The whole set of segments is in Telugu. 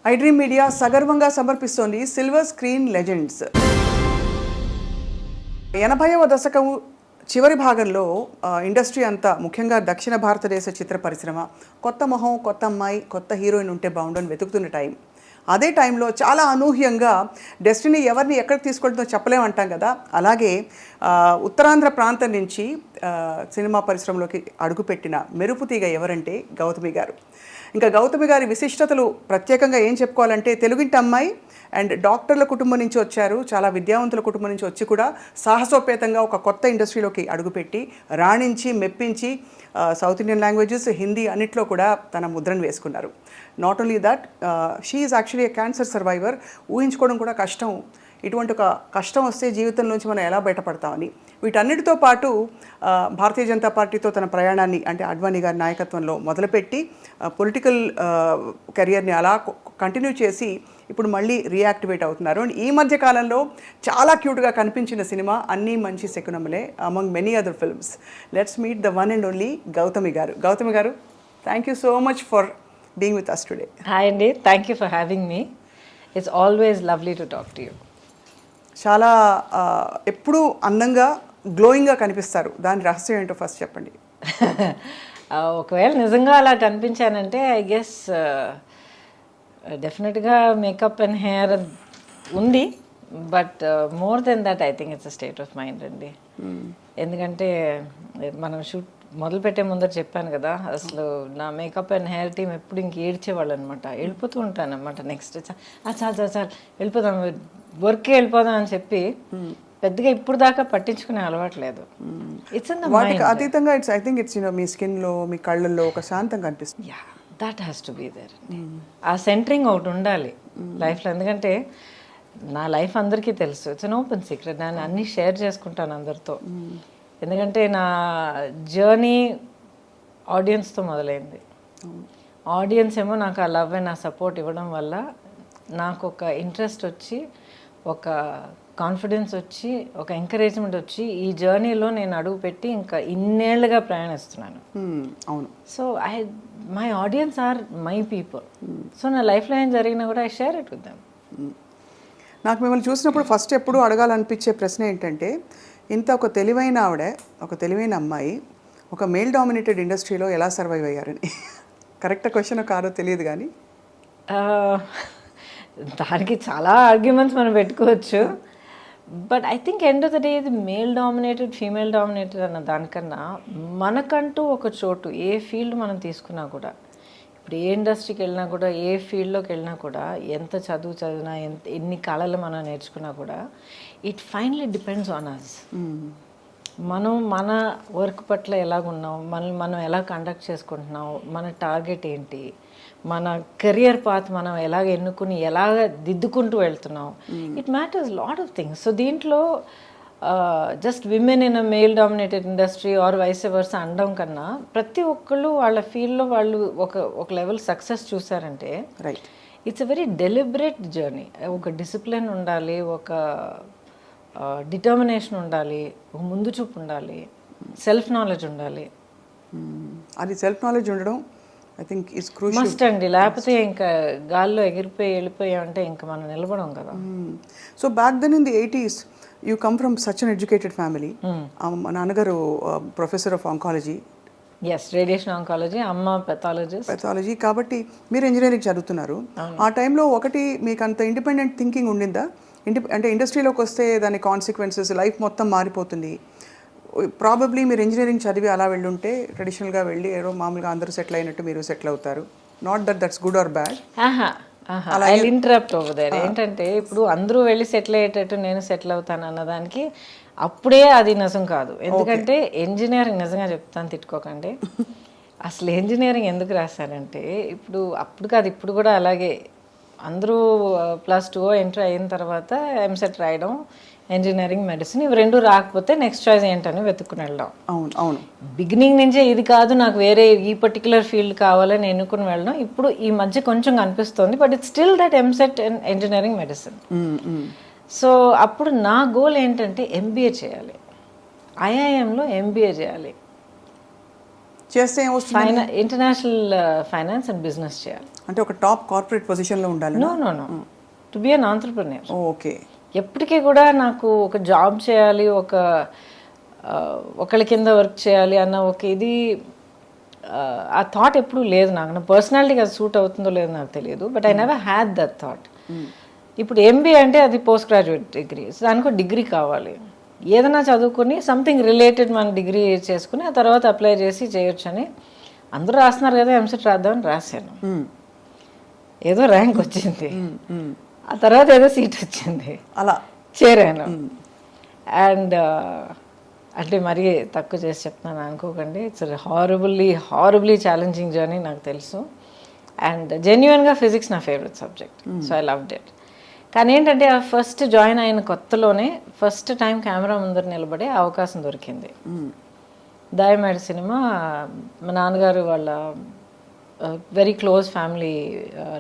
ఐ డ్రీమ్ మీడియా సగర్వంగా సమర్పిస్తోంది సిల్వర్ స్క్రీన్ లెజెండ్స్. 80వ దశకం చివరి భాగంలో ఇండస్ట్రీ అంతా, ముఖ్యంగా దక్షిణ భారతదేశ చిత్ర పరిశ్రమ కొత్త మొహం, కొత్త అమ్మాయి, కొత్త హీరోయిన్ ఉంటే బాగుండని వెతుకుతున్న టైం. అదే టైంలో చాలా అనూహ్యంగా డెస్టినీ ఎవరిని ఎక్కడికి తీసుకెళ్తుందో చెప్పలేమంటాం కదా, అలాగే ఉత్తరాంధ్ర ప్రాంతం నుంచి సినిమా పరిశ్రమలోకి అడుగుపెట్టిన మెరుపు తీగ ఎవరంటే గౌతమి గారు. ఇంకా గౌతమి గారి విశిష్టతలు ప్రత్యేకంగా ఏం చెప్పుకోవాలంటే, తెలుగింటి అమ్మాయి అండ్ డాక్టర్ల కుటుంబం నుంచి వచ్చారు, చాలా విద్యావంతుల కుటుంబం నుంచి వచ్చి కూడా సాహసోపేతంగా ఒక కొత్త ఇండస్ట్రీలోకి అడుగుపెట్టి రాణించి మెప్పించి సౌత్ ఇండియన్ లాంగ్వేజెస్, హిందీ అన్నిట్లో కూడా తన ముద్రను వేసుకున్నారు. Not only that, she is actually a cancer survivor. ఊహించుకోవడం కూడా కష్టం, ఇటువంటి ఒక కష్టం వస్తే జీవితంలోంచి మనం ఎలా బయటపడతామని. వీటన్నిటితో పాటు భారతీయ జనతా పార్టీతో తన ప్రయాణాన్ని, అంటే అడ్వాణీ గారి నాయకత్వంలో మొదలుపెట్టి పొలిటికల్ కెరియర్ని అలా కంటిన్యూ చేసి ఇప్పుడు మళ్ళీ రీయాక్టివేట్ అవుతున్నారు. అండ్ ఈ మధ్య కాలంలో చాలా క్యూట్గా కనిపించిన సినిమా అన్నీ మంచి శకునములే, among many other films. Let's meet the one and only Gautami garu. Gautami garu, thank you so much for being with us today. Hi అండి, thank you for having me. It's always lovely to talk to you. చాలా ఎప్పుడూ అందంగా, గ్లోయింగ్గా కనిపిస్తారు. దాని రహస్యం ఏంటో ఫస్ట్ చెప్పండి. ఒకవేళ నిజంగా అలా కనిపించానంటే ఐ గెస్ డెఫినెట్గా మేకప్ అండ్ హెయిర్ ఉంది, but more than that I think it's a state of mind అండి. ఎందుకంటే మనం షూట్ మొదలు పెట్టే ముందర చెప్పాను కదా, అసలు నా మేకప్ అండ్ హెయిర్ టీమ్ ఎప్పుడు ఇంక ఏడ్చేవాళ్ళు అనమాట. వెళ్ళిపోతూ ఉంటాను అనమాట. నెక్స్ట్ చాలు వెళ్ళిపోదాం, వర్క్కి వెళ్ళిపోదాం అని చెప్పి పెద్దగా ఇప్పుడు దాకా పట్టించుకునే అలవాట్లేదు. It's in the mind. అతీతంగా ఇట్స్, ఐ థింక్ ఇట్స్ మీ స్కిన్లో, మీ కళ్ళల్లో ఒక శాంతం కనిపిస్తుంది. Yeah, that has to be there. ఆ సెంటరింగ్ ఒకటి ఉండాలి లైఫ్లో. ఎందుకంటే నా లైఫ్ అందరికీ తెలుసు, ఇట్స్ అన్ ఓపెన్ సీక్రెట్. నేను అన్నీ షేర్ చేసుకుంటాను అందరితో. ఎందుకంటే నా జర్నీ ఆడియన్స్తో మొదలైంది. ఆడియన్స్ ఏమో నాకు ఆ లవ్ అండ్ ఆ సపోర్ట్ ఇవ్వడం వల్ల నాకు ఒక ఇంట్రెస్ట్ వచ్చి, ఒక కాన్ఫిడెన్స్ వచ్చి, ఒక ఎంకరేజ్మెంట్ వచ్చి ఈ జర్నీలో నేను అడుగు పెట్టి ఇంకా ఇన్నేళ్లుగా ప్రయాణిస్తున్నాను. అవును. So my audience are my people. So నా లైఫ్లో ఏం జరిగినా కూడా I share it with them. నాకు మిమ్మల్ని చూసినప్పుడు ఫస్ట్ ఎప్పుడు అడగాలనిపించే ప్రశ్న ఏంటంటే, ఇంత ఒక తెలివైన ఆవిడ, ఒక తెలివైన అమ్మాయి ఒక మేల్ డామినేటెడ్ ఇండస్ట్రీలో ఎలా సర్వైవ్ అయ్యారని. కరెక్ట్ క్వశ్చన్ కాదో తెలియదు కానీ దానికి చాలా ఆర్గ్యుమెంట్స్ మనం పెట్టుకోవచ్చు. But I think end of the day ఇది మేల్ డామినేటెడ్, ఫీమేల్ డామినేటెడ్ అన్న దానికన్నా మనకంటూ ఒక చోటు, ఏ ఫీల్డ్ మనం తీసుకున్నా కూడా, ఇప్పుడు ఏ ఇండస్ట్రీకి వెళ్ళినా కూడా, ఏ ఫీల్డ్లోకి వెళ్ళినా కూడా, ఎంత చదివినా, ఎన్ని కళలు మనం నేర్చుకున్నా కూడా, it finally depends on us. మనం మన వర్క్ పట్ల ఎలాగున్నాం, మనం ఎలా కండక్ట్ చేసుకుంటున్నాం, మన టార్గెట్ ఏంటి, మన కెరియర్ పాత్ మనం ఎలాగ ఎన్నుకుని ఎలాగ దిద్దుకుంటూ వెళ్తున్నాం, it matters lot of things. So దీంట్లో just women in a male dominated industry or vice versa అనడం కన్నా, ప్రతి ఒక్కళ్ళు వాళ్ళ ఫీల్డ్లో వాళ్ళు ఒక లెవెల్ సక్సెస్ చూసారంటే right, it's a very deliberate journey. ఒక డిసిప్లిన్ ఉండాలి, ఒక డిటర్మినేషన్ ఉండాలి, ఒక ముందు చూపు ఉండాలి, సెల్ఫ్ నాలెడ్జ్ ఉండాలి. అది సెల్ఫ్ నాలెడ్జ్ ఉండడం I think it's crucial must అండి. లేకపోతే ఇంకా గాల్లో ఎగిరిపోయి వెళ్ళిపోయామంటే ఇంకా మనం నిలబడం కదా. So back then in the 80s you come from such an educated family. నాన్నగారు professor of oncology. Yes, radiation oncology, అమ్మ పెథాలజీ. కాబట్టి మీరు ఇంజనీరింగ్ చదువుతున్నారు. ఆ టైంలో ఒకటి మీకు అంత ఇండిపెండెంట్ థింకింగ్ ఉండిందా? అంటే ఇండస్ట్రీలోకి వస్తే దాని కాన్సిక్వెన్సెస్, లైఫ్ మొత్తం మారిపోతుంది. ప్రాబబ్లీ మీరు ఇంజనీరింగ్ చదివి అలా వెళ్ళుంటే, ట్రెడిషనల్గా వెళ్ళి ఏదో మామూలుగా అందరూ సెటిల్ అయినట్టు మీరు సెటిల్ అవుతారు. Not that's good or bad. I interrupt over there. ఏంటంటే ఇప్పుడు అందరూ వెళ్ళి సెటిల్ అయ్యేటట్టు నేను సెటిల్ అవుతాను అన్నదానికి అప్పుడే అది నిజం కాదు. ఎందుకంటే ఇంజనీరింగ్, నిజంగా చెప్తాను, తిట్టుకోకండి, అసలు ఇంజనీరింగ్ ఎందుకు రాశానంటే, అప్పుడు కాదు, ఇప్పుడు కూడా అలాగే అందరూ +2 ఎంటర్ అయిన తర్వాత ఎంసెట్ రాయడం, ఇంజనీరింగ్, మెడిసిన్, ఇవి రెండు రాకపోతే నెక్స్ట్ చాయిస్ ఏంటని వెతుక్కుని వెళ్ళడం. అవును అవును. బిగినింగ్ నుంచే ఇది కాదు నాకు వేరే ఈ పర్టికులర్ ఫీల్డ్ కావాలని ఎన్నుకుని వెళ్ళడం ఇప్పుడు ఈ మధ్య కొంచెం కనిపిస్తుంది. But it's still that EAMCET and engineering, medicine. So అప్పుడు నా గోల్ ఏంటంటే ఎంబీఏ చేయాలి, ఐఐఎంలో ఎంబీఏ చేయాలి. చేస్తే ఏమొస్తుంది? ఇంటర్నేషనల్ ఫైనాన్స్ అండ్ బిజినెస్ చేయాలి. అంటే ఒక టాప్ కార్పొరేట్ పొజిషన్లో ఉండాలి? No to be an entrepreneur. Okay. ఎప్పటికీ కూడా నాకు ఒక జాబ్ చేయాలి, ఒకళ్ళ కింద వర్క్ చేయాలి అన్న ఒక ఇది ఆ థాట్ ఎప్పుడూ లేదు నాకు. నా పర్సనాలిటీకి అది సూట్ అవుతుందో లేదో నాకు తెలియదు, but I never had that thought. ఇప్పుడు ఎంబీఏ అంటే అది పోస్ట్ గ్రాడ్యుయేట్ డిగ్రీ, దానికి డిగ్రీ కావాలి. ఏదైనా చదువుకుని సంథింగ్ రిలేటెడ్ మన డిగ్రీ చేసుకుని ఆ తర్వాత అప్లై చేసి చేయొచ్చని అందరూ రాస్తున్నారు కదా, ఎంసెట్ రాద్దామని రాశాను. ఏదో ర్యాంక్ వచ్చింది, ఆ తర్వాత ఏదో సీట్ వచ్చింది, అలా చేరాను. అండ్ అంటే మరీ తక్కువ చేసి చెప్తున్నాను అనుకోకండి, ఇట్స్ హారబుల్లీ ఛాలెంజింగ్ జర్నీ నాకు తెలుసు. అండ్ జెన్యున్గా ఫిజిక్స్ నా favourite subject, so I loved it. కానీ ఏంటంటే ఆ ఫస్ట్ జాయిన్ అయిన కొత్తలోనే ఫస్ట్ టైం కెమెరా ముందర నిలబడే అవకాశం దొరికింది. దాయమేడ సినిమా మా నాన్నగారు వాళ్ళ వెరీ క్లోజ్ ఫ్యామిలీ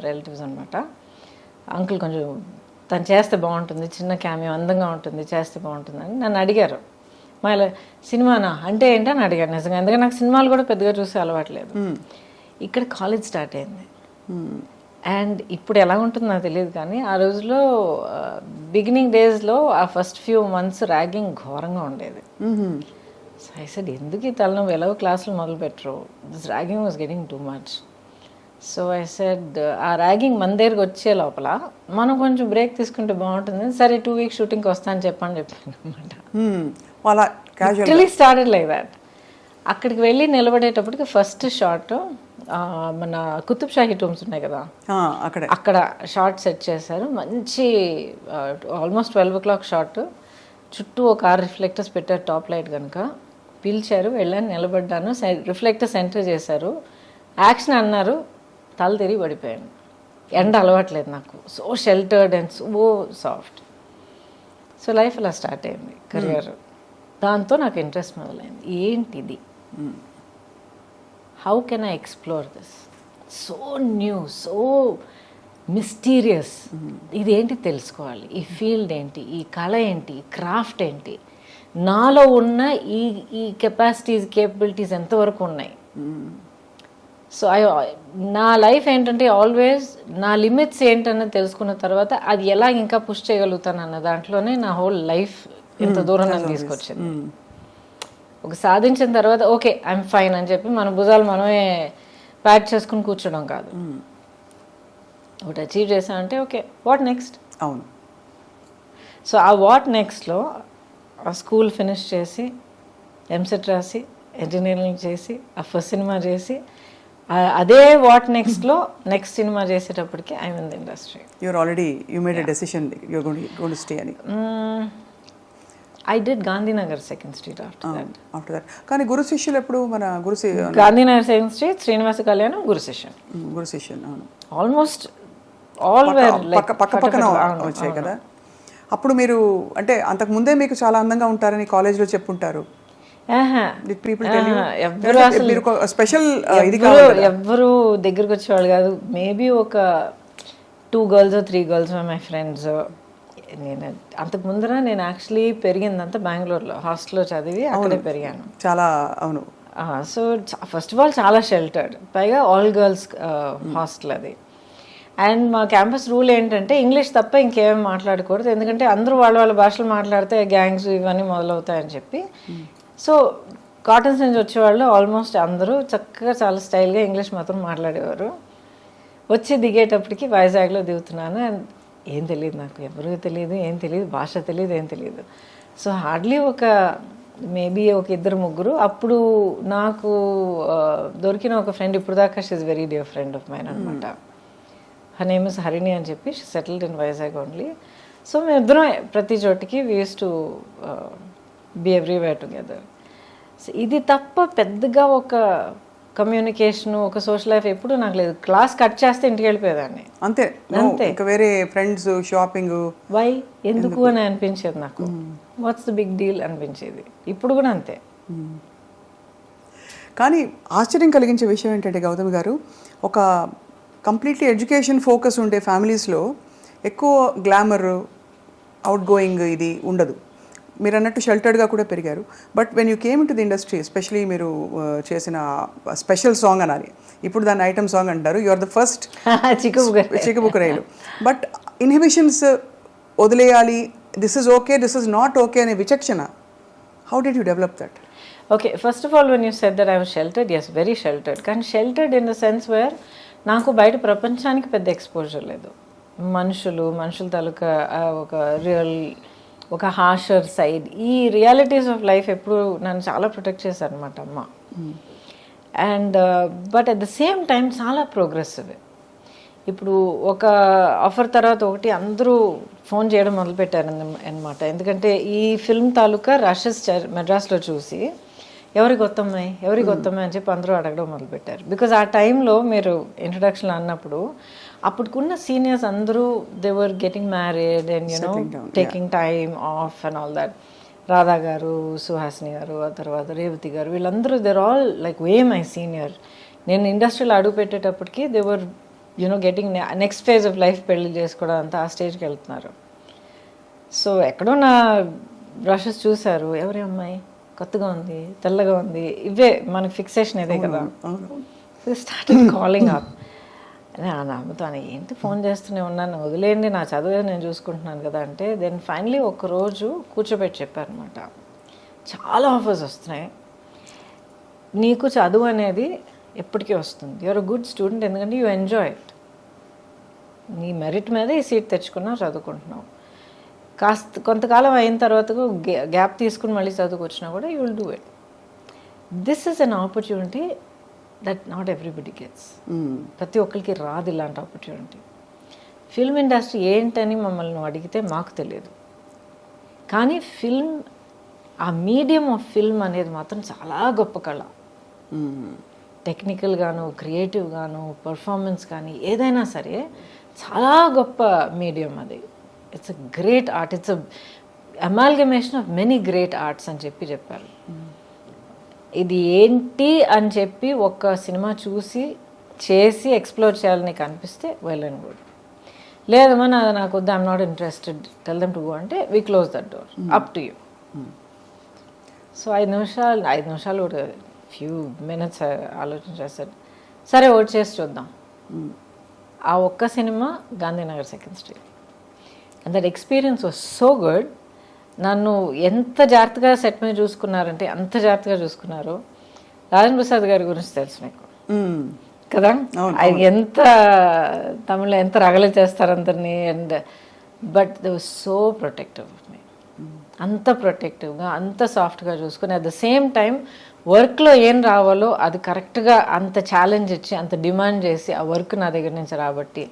రిలేటివ్స్ అనమాట. అంకుల్ కొంచెం తను చేస్తే బాగుంటుంది, చిన్న క్యామియో అందంగా ఉంటుంది, చేస్తే బాగుంటుంది అని నన్ను అడిగారు. మా ఇలా సినిమానా అంటే ఏంటని అడిగాను నిజంగా, ఎందుకంటే నాకు సినిమాలు కూడా పెద్దగా చూసే అలవాట్లేదు. ఇక్కడ కాలేజ్ స్టార్ట్ అయింది. అండ్ ఇప్పుడు ఎలా ఉంటుందో నాకు తెలియదు, కానీ ఆ రోజులో బిగినింగ్ డేస్లో ఆ ఫస్ట్ ఫ్యూ మంత్స్ ర్యాగింగ్ ఘోరంగా ఉండేది. సో ఐ సెడ్ ఎందుకు ఈ తలనొప్పి, ఎలాగో క్లాసులు మొదలు పెట్టరు, this ragging was getting too much. So I said ఆ ర్యాగింగ్ మన దగ్గరికి వచ్చే లోపల మనం కొంచెం బ్రేక్ తీసుకుంటే బాగుంటుంది. సరే 2 weeks షూటింగ్కి వస్తాను చెప్పాను అనమాట. Started like that. అక్కడికి వెళ్ళి నిలబడేటప్పటికి ఫస్ట్ షాట్ మన కుతుబ్ షాహీ టూమ్స్ ఉన్నాయి కదా, అక్కడ షార్ట్ సెట్ చేశారు. మంచి ఆల్మోస్ట్ 12 o'clock షాట్. చుట్టూ ఒక 6 రిఫ్లెక్టర్స్ పెట్టారు, టాప్ లైట్ కనుక. పిలిచారు, వెళ్ళాను, నిలబడ్డాను, రిఫ్లెక్టర్స్ ఎంటర్ చేశారు, యాక్షన్ అన్నారు, తల తిరిగి పడిపోయాను. ఎండ అలవాట్లేదు నాకు, so sheltered and so soft. So life అలా స్టార్ట్ అయింది, కెరియర్. దాంతో నాకు ఇంట్రెస్ట్ మొదలైంది, ఏంటిది, how can I explore this, so new, so mysterious, ఇదేంటి తెలుసుకోవాలి, ఈ ఫీల్డ్ ఏంటి, ఈ కళ ఏంటి, ఈ క్రాఫ్ట్ ఏంటి, నాలో ఉన్న ఈ కెపాసిటీస్ కేపబిలిటీస్ ఎంతవరకు ఉన్నాయి. సో నా లైఫ్ ఏంటంటే ఆల్వేస్ నా లిమిట్స్ ఏంటన్నది తెలుసుకున్న తర్వాత అది ఎలా ఇంకా పుష్ చేయగలుగుతాను అన్న దాంట్లోనే నా హోల్ లైఫ్ ఇంత దూరం నన్ను తీసుకొచ్చింది. ఒక సాధించిన తర్వాత ఓకే ఐఎమ్ ఫైన్ అని చెప్పి మన భుజాలు మనమే ప్యాక్ చేసుకుని కూర్చోడం కాదు. ఒకటి అచీవ్ చేశానంటే ఓకే వాట్ నెక్స్ట్. అవును. సో ఆ వాట్ నెక్స్ట్లో ఆ స్కూల్ ఫినిష్ చేసి ఎంసెట్ రాసి ఇంజనీరింగ్ చేసి ఆ ఫస్ట్ సినిమా చేసి అదే వాట్ నెక్స్ట్లో నెక్స్ట్ సినిమా చేసేటప్పటికి I mean the industry. You're already you made a decision you're going to stay అని. I did Gandhinagar second street after that. కానీ గురు శిష్యులు ఎప్పుడు మన గాంధీనగర్ సెకండ్ స్ట్రీట్, శ్రీనివాస కళ్యాణం, గురు శిష్యన్ ఆల్మోస్ట్ ఆల్ పక్క పక్కన వచ్చాయి కదా. అప్పుడు మీరు అంటే అంతకు ముందే మీకు చాలా అందంగా ఉంటారని కాలేజ్లో చెప్పుంటారు. ఎవ్వరు దగ్గరకు వచ్చేవాళ్ళు కాదు. మేబీ ఒక 2 girls 3 girls మై ఫ్రెండ్స్. నేను అంతకు ముందర నేను యాక్చువల్లీ పెరిగిందంతా బెంగళూరులో హాస్టల్లో చదివి అక్కడే పెరిగాను. చాలా అవును. సో ఫస్ట్ ఆఫ్ ఆల్ చాలా షెల్టర్డ్, పైగా ఆల్ గర్ల్స్ హాస్టల్ అది. అండ్ మా క్యాంపస్ రూల్ ఏంటంటే ఇంగ్లీష్ తప్ప ఇంకేమీ మాట్లాడకూడదు, ఎందుకంటే అందరూ వాళ్ళ భాషలు మాట్లాడితే గ్యాంగ్స్ ఇవన్నీ మొదలవుతాయని చెప్పి. సో కాటన్స్ నుంచి వచ్చేవాళ్ళు ఆల్మోస్ట్ అందరూ చక్కగా చాలా స్టైల్గా ఇంగ్లీష్ మాత్రం మాట్లాడేవారు. వచ్చి దిగేటప్పటికి వైజాగ్లో దిగుతున్నాను అండ్ ఏం తెలియదు నాకు, ఎవరూ తెలియదు, ఏం తెలియదు, భాష తెలియదు, ఏం తెలియదు. సో హార్డ్లీ ఒక మేబీ ఒక 2-3. అప్పుడు నాకు దొరికిన ఒక ఫ్రెండ్, ఇప్పుడు దాకా she is very dear friend of mine అనమాట. హర్ నేమ్ ఇస్ హరిణి అని చెప్పి, she settled in Vizag only. So మేమిద్దరం ప్రతి చోటికి we use to be everywhere together. So ఇది తప్ప పెద్దగా ఒక కమ్యూనికేషన్, ఒక సోషల్ లైఫ్ ఎప్పుడు నాకు లేదు. క్లాస్ కట్ చేస్తే ఇంటికి వెళ్ళిపోయేదాన్ని అంతే. వేరే ఫ్రెండ్స్, షాపింగ్, వై ఎందుకు అని అనిపించేది నాకు. వాట్స్ ద బిగ్ డీల్ అనిపించేది. ఇప్పుడు కూడా అంతే. కానీ ఆశ్చర్యం కలిగించే విషయం ఏంటంటే గౌతమి గారు, ఒక కంప్లీట్లీ ఎడ్యుకేషన్ ఫోకస్ ఉండే ఫ్యామిలీస్లో ఎక్కువ గ్లామర్, అవుట్ గోయింగ్ ఇది ఉండదు. మీరు అన్నట్టు షెల్టర్డ్గా కూడా పెరిగారు. But when you came into the industry, especially మీరు చేసిన స్పెషల్ సాంగ్ అనాలి, ఇప్పుడు దాన్ని ఐటమ్ సాంగ్ అంటారు, యు ఆర్ ద ఫస్ట్ చిక్కుబుక్కరైలు. బట్ ఇన్హిబిషన్స్ వదిలేయాలి, this is okay, this is not okay అనే విచక్షణ, how did you develop that? Okay, first of all when you said that I was sheltered, yes very sheltered. కానీ sheltered in the sense where నాకు బయట ప్రపంచానికి పెద్ద ఎక్స్పోజర్ లేదు. మనుషుల తాలూకా ఒక రియల్, ఒక హార్షర్ సైడ్, ఈ రియాలిటీస్ ఆఫ్ లైఫ్ ఎప్పుడు నన్ను చాలా ప్రొటెక్ట్ చేశారు అనమాట అమ్మ. And but at the same time చాలా ప్రోగ్రెసివ్. ఇప్పుడు ఒక ఆఫర్ తర్వాత ఒకటి అందరూ ఫోన్ చేయడం మొదలుపెట్టారు అనమాట. ఎందుకంటే ఈ ఫిల్మ్ తాలూకా రషెస్ మెడ్రాస్లో చూసి ఎవరికి కొత్తమ్మాయి అని చెప్పి అందరూ అడగడం మొదలుపెట్టారు. బికాజ్ ఆ టైంలో మీరు ఇంట్రొడక్షన్ అన్నప్పుడు అప్పటికున్న సీనియర్స్ అందరూ they were getting married and you know taking time off and all that. Radha garu, Suhasini garu, ఆ తర్వాత రేవతి గారు, వీళ్ళందరూ they're all like way my senior. నేను ఇండస్ట్రీలో అడుగు పెట్టేటప్పటికి they were you know getting next phase of life పెళ్లి చేసుకోవడం అంతా ఆ స్టేజ్కి వెళ్తున్నారు. సో ఎక్కడో నా బ్రషెస్ చూశారు, ఎవరి అమ్మాయి కొత్తగా ఉంది, తెల్లగా ఉంది, ఇవే మనకి ఫిక్సేషన్ ఇదే కదా. Started calling up. అమ్మతో ఏంటి ఫోన్ చేస్తూనే ఉన్నాను, వదిలేయండి నా చదువు నేను చూసుకుంటున్నాను కదా అంటే, దెన్ ఫైనలీ ఒకరోజు కూర్చోబెట్టి చెప్పారనమాట, చాలా ఆఫర్స్ వస్తున్నాయి, నీకు చదువు అనేది ఎప్పటికీ వస్తుంది, యూఆర్ అ గుడ్ స్టూడెంట్, ఎందుకంటే యూ ఎంజాయ్ ఇట్, నీ మెరిట్ మీద ఈ సీట్ తెచ్చుకున్నావు, చదువుకుంటున్నావు, కొంతకాలం అయిన తర్వాత గ్యాప్ తీసుకుని మళ్ళీ చదువుకొచ్చినా కూడా you will do it. This is an opportunity that not everybody gets. ప్రతి ఒక్కరికి రాదు ఇలాంటి ఆపర్చునిటీ. ఫిల్మ్ ఇండస్ట్రీ ఏంటని మమ్మల్ని అడిగితే మాకు తెలియదు, కానీ ఫిల్మ్, ఆ మీడియం ఆఫ్ ఫిల్మ్ అనేది మాత్రం చాలా గొప్ప కళ. టెక్నికల్గాను, క్రియేటివ్గాను, పర్ఫార్మెన్స్ కానీ ఏదైనా సరే చాలా గొప్ప మీడియం అది. It's a great art, it's a amalgamation of many great arts అని చెప్పారు. ఇది ఏంటి అని చెప్పి ఒక సినిమా చూసి చేసి ఎక్స్ప్లోర్ చేయాలని కనిపిస్తే వెల్ అండ్ గుడ్. లేదమ్మా నాకు వద్దు, I'm not interested, tell them to go అంటే we close that door, up to you. So 5 నిమిషాలు కూడా ఫ్యూ మినిట్స్ ఆలోచన చేశాడు, సరే ఓట్ చేసి చూద్దాం. ఆ ఒక్క cinema Gandhinagar 2nd Street. And that experience was so good. నన్ను ఎంత జాగ్రత్తగా సెట్ మీద చూసుకున్నారంటే అంత జాగ్రత్తగా చూసుకున్నారు. రాజేంద్ర ప్రసాద్ గారి గురించి తెలుసు మీకు కదా, ఆయన ఎంత తమిళ ఎంత రగలు చేస్తారు అందరినీ. And but they was so protective of me, అంత ప్రొటెక్టివ్గా, అంత సాఫ్ట్గా చూసుకుని, అట్ ద సేమ్ టైం వర్క్లో ఏం రావాలో అది కరెక్ట్గా అంత ఛాలెంజ్ ఇచ్చి, అంత డిమాండ్ చేసి ఆ వర్క్ నా దగ్గర నుంచి రాబట్టి.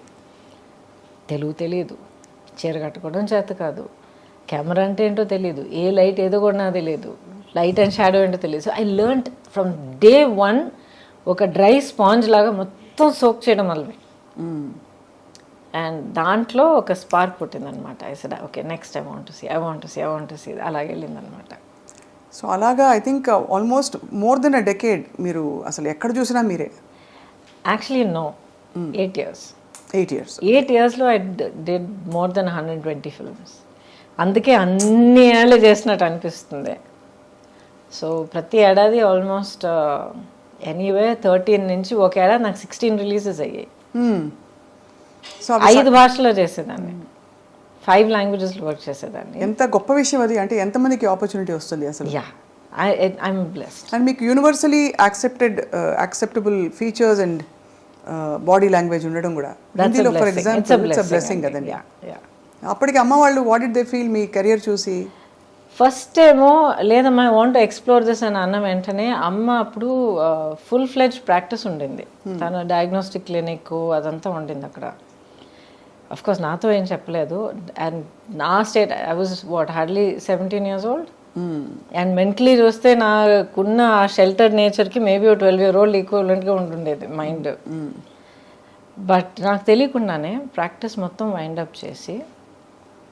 తెలుగు తెలియదు, చీర కట్టుకోవడం చేత కాదు, కెమెరా అంటే ఏంటో తెలియదు, ఏ లైట్ ఏదో కూడా నాకు తెలియదు, లైట్ అండ్ షాడో ఏంటో తెలియదు. So I learned from day 1 ఒక డ్రై స్పాంజ్ లాగా మొత్తం సోక్ చేయడం వల్లే. అండ్ దాంట్లో ఒక స్పార్క్ పుట్టిందనమాట. I said okay next I want to see అలాగే వెళ్ళిందనమాట. సో అలాగా I think almost more than a decade మీరు అసలు ఎక్కడ చూసినా మీరే. Actually no, 8 years. 8 yearsలో I did more than 120 films. అందుకే అన్ని ఏళ్ళు చేసినట్టు అనిపిస్తుంది. సో ప్రతి ఏడాది ఆల్మోస్ట్ ఎనీవే 13 నుంచి ఒక ఏడాది నాకు 16 రిలీజెస్ అయ్యాయి. సో 5 భాషల్లో చేసేదాన్ని, 5 languagesలో వర్క్ చేసేదాన్ని. ఎంత గొప్ప విషయం అది, అంటే ఎంతమందికి ఆపర్చునిటీ వస్తుంది అసలు. Yeah, I'm blessed. అండ్ మీకు universally acceptable features and body language ఉండడం కూడా హిందీలో for example it's a blessing కదండి. అప్పటికి అమ్మ వాళ్ళు what did they feel me career చూసి? ఫస్ట్ ఏమో లేదమ్మా I want to explore this అని అన్న వెంటనే అమ్మ అప్పుడు ఫుల్ ఫ్లెడ్జ్ ప్రాక్టీస్ ఉండింది, తన డయాగ్నోస్టిక్ క్లినిక్ అదంతా ఉండింది అక్కడ. అఫ్కోర్స్ నాతో ఏం చెప్పలేదు. అండ్ నా state I was hardly 17 years old. And mentally చూస్తే నాకున్న ఆ షెల్టర్ నేచర్కి మేబీ 12 year old ఈక్వలెంట్గా ఉంటుండేది మైండ్. బట్ నాకు తెలియకుండానే ప్రాక్టీస్ మొత్తం వైండప్ చేసి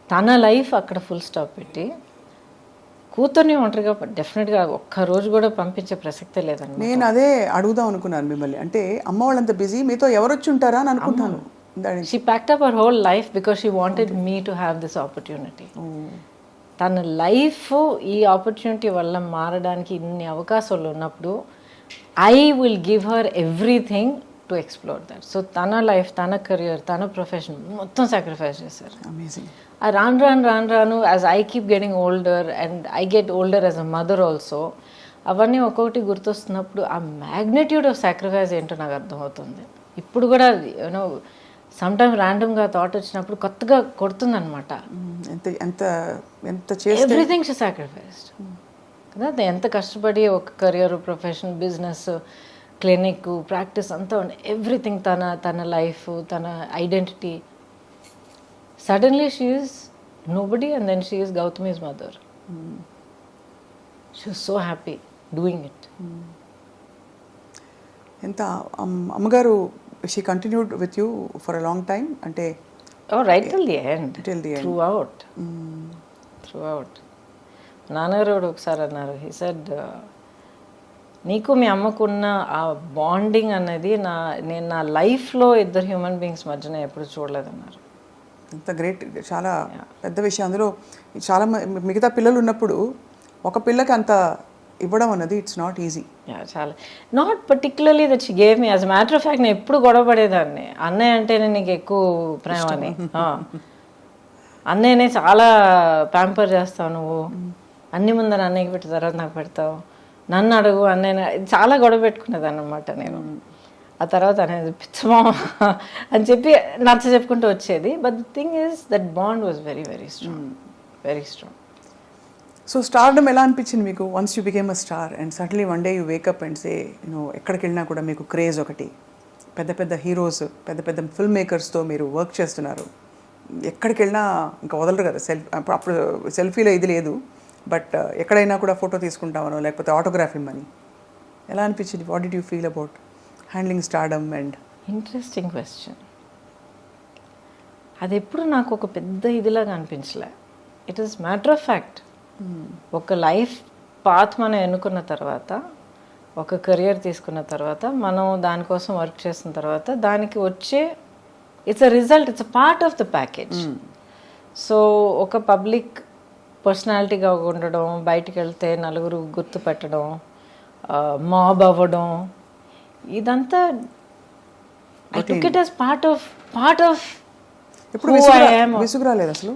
తన లైఫ్ అక్కడ ఫుల్ స్టాప్ పెట్టి కూతుర్ని ఒంటరిగా డెఫినెట్గా ఒక్కరోజు కూడా పంపించే ప్రసక్తే లేదండి. నేను అదే అడుగుదాం అనుకున్నాను మిమ్మల్ని, అంటే అమ్మ వాళ్ళంత బిజీ, మీతో ఎవరు వచ్చి ఉంటారా అని అనుకుంటాను. She packed up her whole life because she wanted me to have this opportunity. తన లైఫ్ ఈ ఆపర్చునిటీ వల్ల మారడానికి ఇన్ని అవకాశాలు ఉన్నప్పుడు I will give her everything to explore that. So తన లైఫ్, తన కెరియర్, తన ప్రొఫెషన్ మొత్తం సాక్రిఫైస్ చేశారు. అమేజింగ్. రాను as I keep getting older and I get older as a mother also, అవన్నీ ఒక్కొక్కటి గుర్తొస్తున్నప్పుడు ఆ మ్యాగ్నిట్యూడ్ ఆఫ్ సాక్రిఫైస్ ఏంటో నాకు అర్థమవుతుంది. ఇప్పుడు కూడా యూనో సమ్టైమ్ ర్యాండమ్గా థాట్ వచ్చినప్పుడు కొత్తగా కొడుతుందనమాట. ఎంత ఎంత ఎంత చేస్తే ఎవ్రీథింగ్ షీ సాక్రిఫైస్డ్ కదా. ఎంత కష్టపడి ఒక career, profession, business, clinic, practice అంతా ఎవ్రీథింగ్, తన లైఫ్, తన identity. Suddenly she is nobody and then she is Gautami's mother. She was so happy doing it. ఎంత అమ్మగారు she continued with you for a long time, అంటే right till the end, Till the end. Throughout. నాన్నగారు ఒకసారి అన్నారు, హీ సెడ్ నీకు మీ అమ్మకున్న ఆ బాండింగ్ అనేది నేను నా లైఫ్లో ఇద్దరు హ్యూమన్ బీయింగ్స్ మధ్యన ఎప్పుడు చూడలేదన్నారు. ఎంత గ్రేట్, చాలా పెద్ద విషయం. అందులో చాలా మిగతా పిల్లలు ఉన్నప్పుడు ఒక పిల్లకి అంత ఇవ్వడం అన్నది ఇట్స్ నాట్ ఈజీ. చాలా not particularly that she gave me. As matter of fact నేను ఎప్పుడు గొడవ పడేదాన్ని, అన్నయ్య అంటేనే నీకు ఎక్కువ ప్రేమ అని. అన్నయ్యనే చాలా ప్యాంపర్ చేస్తావు నువ్వు, అన్ని ముందర అన్నయ్యకి పెట్టిన తర్వాత నాకు పెడతావు, నన్ను అడుగు అన్నయ్య, చాలా గొడవ పెట్టుకునేదాన్ని అనమాట నేను. ఆ తర్వాత అనేది పిచ్చమా అని చెప్పి నచ్చ చెప్పుకుంటూ వచ్చేది. But the thing is that bond was very very strong, very strong. So stardom ఎలా అనిపించింది మీకు once you became a star and suddenly one day you wake up and say ఎక్కడికి వెళ్ళినా కూడా మీకు క్రేజ్ ఒకటి, పెద్ద పెద్ద హీరోస్, పెద్ద పెద్ద ఫిల్మ్ మేకర్స్తో మీరు వర్క్ చేస్తున్నారు, ఎక్కడికి వెళ్ళినా ఇంకా వదలరు కదా. అప్పుడు సెల్ఫీలో ఇది లేదు, బట్ ఎక్కడైనా కూడా ఫోటో తీసుకుంటామనో లేకపోతే ఆటోగ్రాఫ్ ఇమ్మని. ఎలా అనిపించింది? What did you feel about handling stardom? And interesting question. అది ఎప్పుడు నాకు ఒక పెద్ద ఇదిలాగా అనిపించలే. It is matter of fact. ఒక లైఫ్ పాత్ మనం ఎన్నుకున్న తర్వాత, ఒక కెరియర్ తీసుకున్న తర్వాత, మనం దానికోసం వర్క్ చేసిన తర్వాత దానికి వచ్చే it's a result, it's a part of the package. So ఒక పబ్లిక్ పర్సనాలిటీగా ఉండడం, బయటికి వెళ్తే నలుగురు గుర్తుపెట్టడం, మాబ్ అవ్వడం, ఇదంతా I took it as part of ఎప్పుడు విసుగురాలేదు అసలు?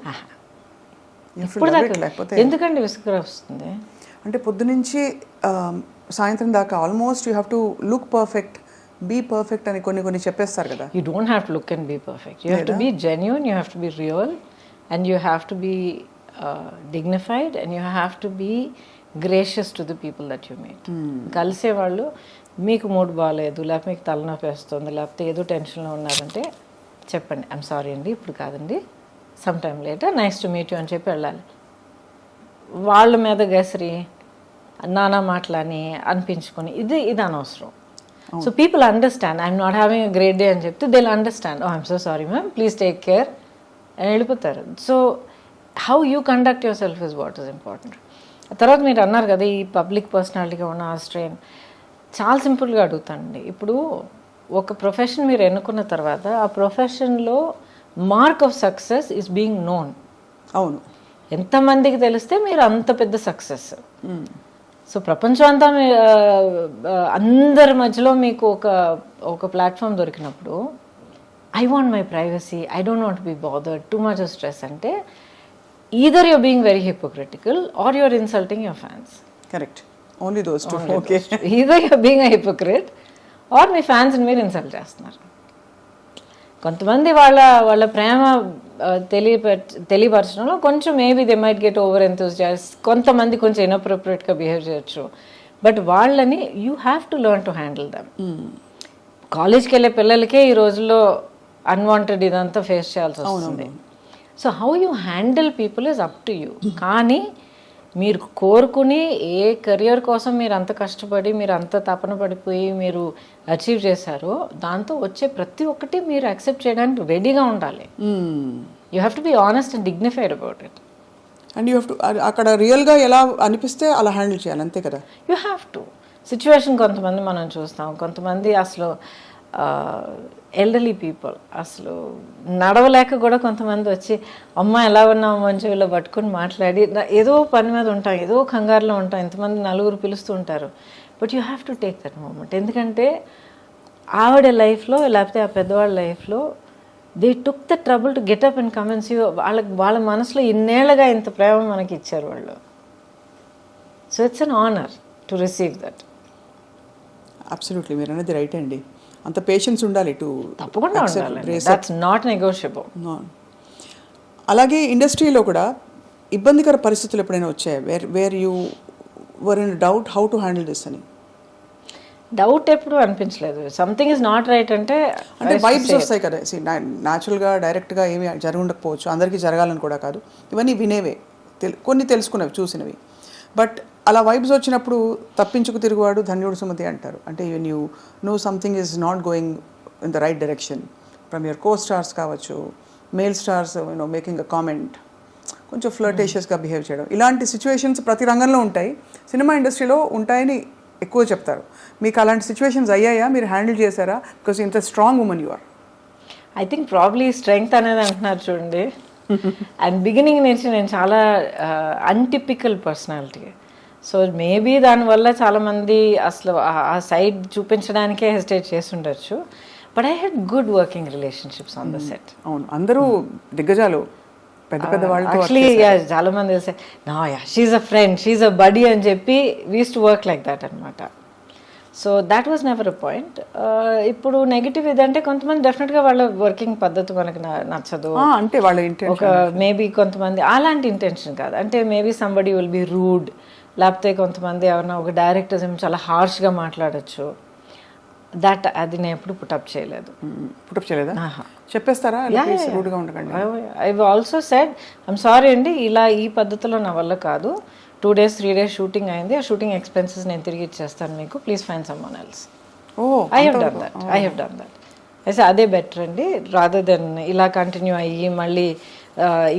ఎందుకండి విసుగు వస్తుంది? అంటే పొద్దునుంచి సాయంత్రం దాకా almost you have to look perfect, be perfect అని కొన్ని చెప్పేస్తారు కదా. You don't have to look and be perfect. You have to be genuine, you have to be real, and you have to be dignified, and you have to be gracious to the people that you meet. కలిసేవాళ్ళు మీకు మూడ్ బాగాలేదు, లేకపోతే మీకు తలనొప్పి వేస్తుంది, లేకపోతే ఏదో టెన్షన్లో ఉన్నారంటే చెప్పండి, ఐఎమ్ సారీ అండి ఇప్పుడు కాదండి, some time later, nice to meet you అని చెప్పి వెళ్ళాలి. వాళ్ళ మీద గసిరి నానా మాటలని అనిపించుకొని ఇది అనవసరం. So people understand, I'm not having a great day అని చెప్తే they will understand, oh I'm so sorry ma'am, please take care అని వెళ్ళిపోతారు. So how you conduct yourself is what is important. తర్వాత మీరు అన్నారు కదా ఈ పబ్లిక్ పర్సనాలిటీగా ఉన్న ఆ స్ట్రెయిన్. చాలా సింపుల్గా అడుగుతానండి. ఇప్పుడు ఒక ప్రొఫెషన్ మీరు ఎన్నుకున్న తర్వాత ఆ ప్రొఫెషన్లో mark of success is being known. అవును. ఎంతమందికి తెలిస్తే మీరు అంత పెద్ద సక్సెస్. సో ప్రపంచం అంతా అందరి మధ్యలో మీకు ఒక ప్లాట్ఫామ్ దొరికినప్పుడు I want my privacy, I don't want be bothered, too much of stress అంటే either you're being very hypocritical or you're insulting your fans. Correct. Only those two. Okay. Either you're being a hypocrite or me fans మీరు ఇన్సల్ట్ చేస్తున్నారు. కొంతమంది వాళ్ళ ప్రేమ తెలియపరచడంలో కొంచెం maybe they might get over enthusiast, కొంతమంది కొంచెం ఇన్అప్రోప్రియేట్గా బిహేవ్ చేయొచ్చు, బట్ వాళ్ళని you have to learn to handle them. కాలేజ్కి వెళ్ళే పిల్లలకే ఈ రోజుల్లో అన్వాంటెడ్ ఇదంతా ఫేస్ చేయాల్సి వస్తుంది. So how you handle people is up to you. కానీ మీరు కోరుకుని ఏ కెరియర్ కోసం మీరు అంత కష్టపడి మీరు అంత తపన పడిపోయి మీరు అచీవ్ చేశారో దాంతో వచ్చే ప్రతి ఒక్కటి మీరు యాక్సెప్ట్ చేయడానికి రెడీగా ఉండాలి. You have to be honest and dignified about it. And you have to అక్కడ రియల్గా ఎలా అనిపిస్తే అలా హ్యాండిల్ చేయాలి, అంతే కదా. You have to. సిచ్యువేషన్ కొంతమంది మనం చూస్తాం, కొంతమంది అసలు ఎల్డర్లీ పీపుల్ అసలు నడవలేక కూడా కొంతమంది వచ్చి అమ్మ ఎలా ఉన్నావు మంచి వీళ్ళు పట్టుకొని మాట్లాడి ఏదో పని మీద ఉంటాం, ఏదో కంగారులో ఉంటాం, ఇంతమంది నలుగురు పిలుస్తూ ఉంటారు. But you have to take that moment. ఎందుకంటే ఆవిడ లైఫ్లో లేకపోతే ఆ పెద్దవాళ్ళ లైఫ్లో they took the trouble to get up and come and see. వాళ్ళ మనసులో ఇన్నేళ్ళగా ఇంత ప్రేమ మనకి ఇచ్చారు వాళ్ళు. So it's an honour to receive that. Absolutely, మీరు అనేది రైట్ అండి. అంత పేషెన్స్ ఉండాలి టు తప్పకుండా ఉండాలి. That's not negotiable. అలాగే ఇండస్ట్రీలో కూడా ఇబ్బందికర పరిస్థితులు ఎప్పుడైనా వచ్చాయి where you were in doubt how to handle this అని? డౌట్ ఎప్పుడు అనిపించలేదు. సంథింగ్ ఇస్ నాట్ రైట్ అంటే వైబ్స్ వస్తాయి కదా. న్యాచురల్గా డైరెక్ట్గా ఏమి జరిగి ఉండకపోవచ్చు, అందరికీ జరగాలని కూడా కాదు, ఇవన్నీ వినేవే, కొన్ని తెలుసుకునేవి, చూసినవి. బట్ అలా వైబ్స్ వచ్చినప్పుడు తప్పించుకు తిరుగువాడు ధన్యుడు సుమతి అంటారు. అంటే you know something is not going in the right direction from your co stars కావచ్చు, male stars making a comment, కొంచెం ఫ్లర్టేషియస్గా బిహేవ్ చేయడం, ఇలాంటి సిచ్యువేషన్స్ ప్రతి రంగంలో ఉంటాయి, సినిమా ఇండస్ట్రీలో ఉంటాయని ఎక్కువ చెప్తారు. మీకు అలాంటి సిచ్యువేషన్స్ అయ్యాయా? మీరు హ్యాండిల్ చేశారా? బికాస్ ఇంత strong woman you are. I think probably strength అనేది అంటున్నారు చూడండి. అండ్ బిగినింగ్ నుంచి నేను చాలా అన్టిపికల్ పర్సనాలిటీ. సో మేబీ దానివల్ల చాలామంది అసలు ఆ సైడ్ చూపించడానికే హెసిటేట్ చేసి ఉండొచ్చు. But I had good working relationships on the set. అవును, అందరూ దిగ్గజాలు, పెద్ద పెద్ద వాళ్ళు. యాక్చువల్లీ చాలా మంది తెలిసే నా she's a friend, she's a buddy అని చెప్పి we use to work like that అనమాట. So that was never a point. ఇప్పుడు నెగిటివ్ ఇదంటే కొంతమంది డెఫినెట్గా వాళ్ళ వర్కింగ్ పద్ధతి మనకి నచ్చదు అంటే వాళ్ళ ఒక మేబీ కొంతమంది అలాంటి ఇంటెన్షన్ కాదు, అంటే maybe somebody will be rude, లేకపోతే కొంతమంది ఎవరైనా ఒక డైరెక్టర్స్ ఏమో చాలా హార్ష్గా మాట్లాడచ్చు. అది నేను ఎప్పుడు పుటప్ చేయలేదు. పుటప్ చేయలేదా? చెప్పేస్తారా రూడ్గా ఉండకండి? I also said I'm sorry అండి, ఇలా ఈ పద్ధతిలో నా వల్ల కాదు, 2 days 3 days షూటింగ్ అయింది, ఆ షూటింగ్ ఎక్స్పెన్సెస్ నేను తిరిగి ఇచ్చేస్తాను మీకు, please find someone else. I have done that. అయితే అదే బెటర్ అండి, రాదర్ దెన్ ఇలా కంటిన్యూ అయ్యి మళ్ళీ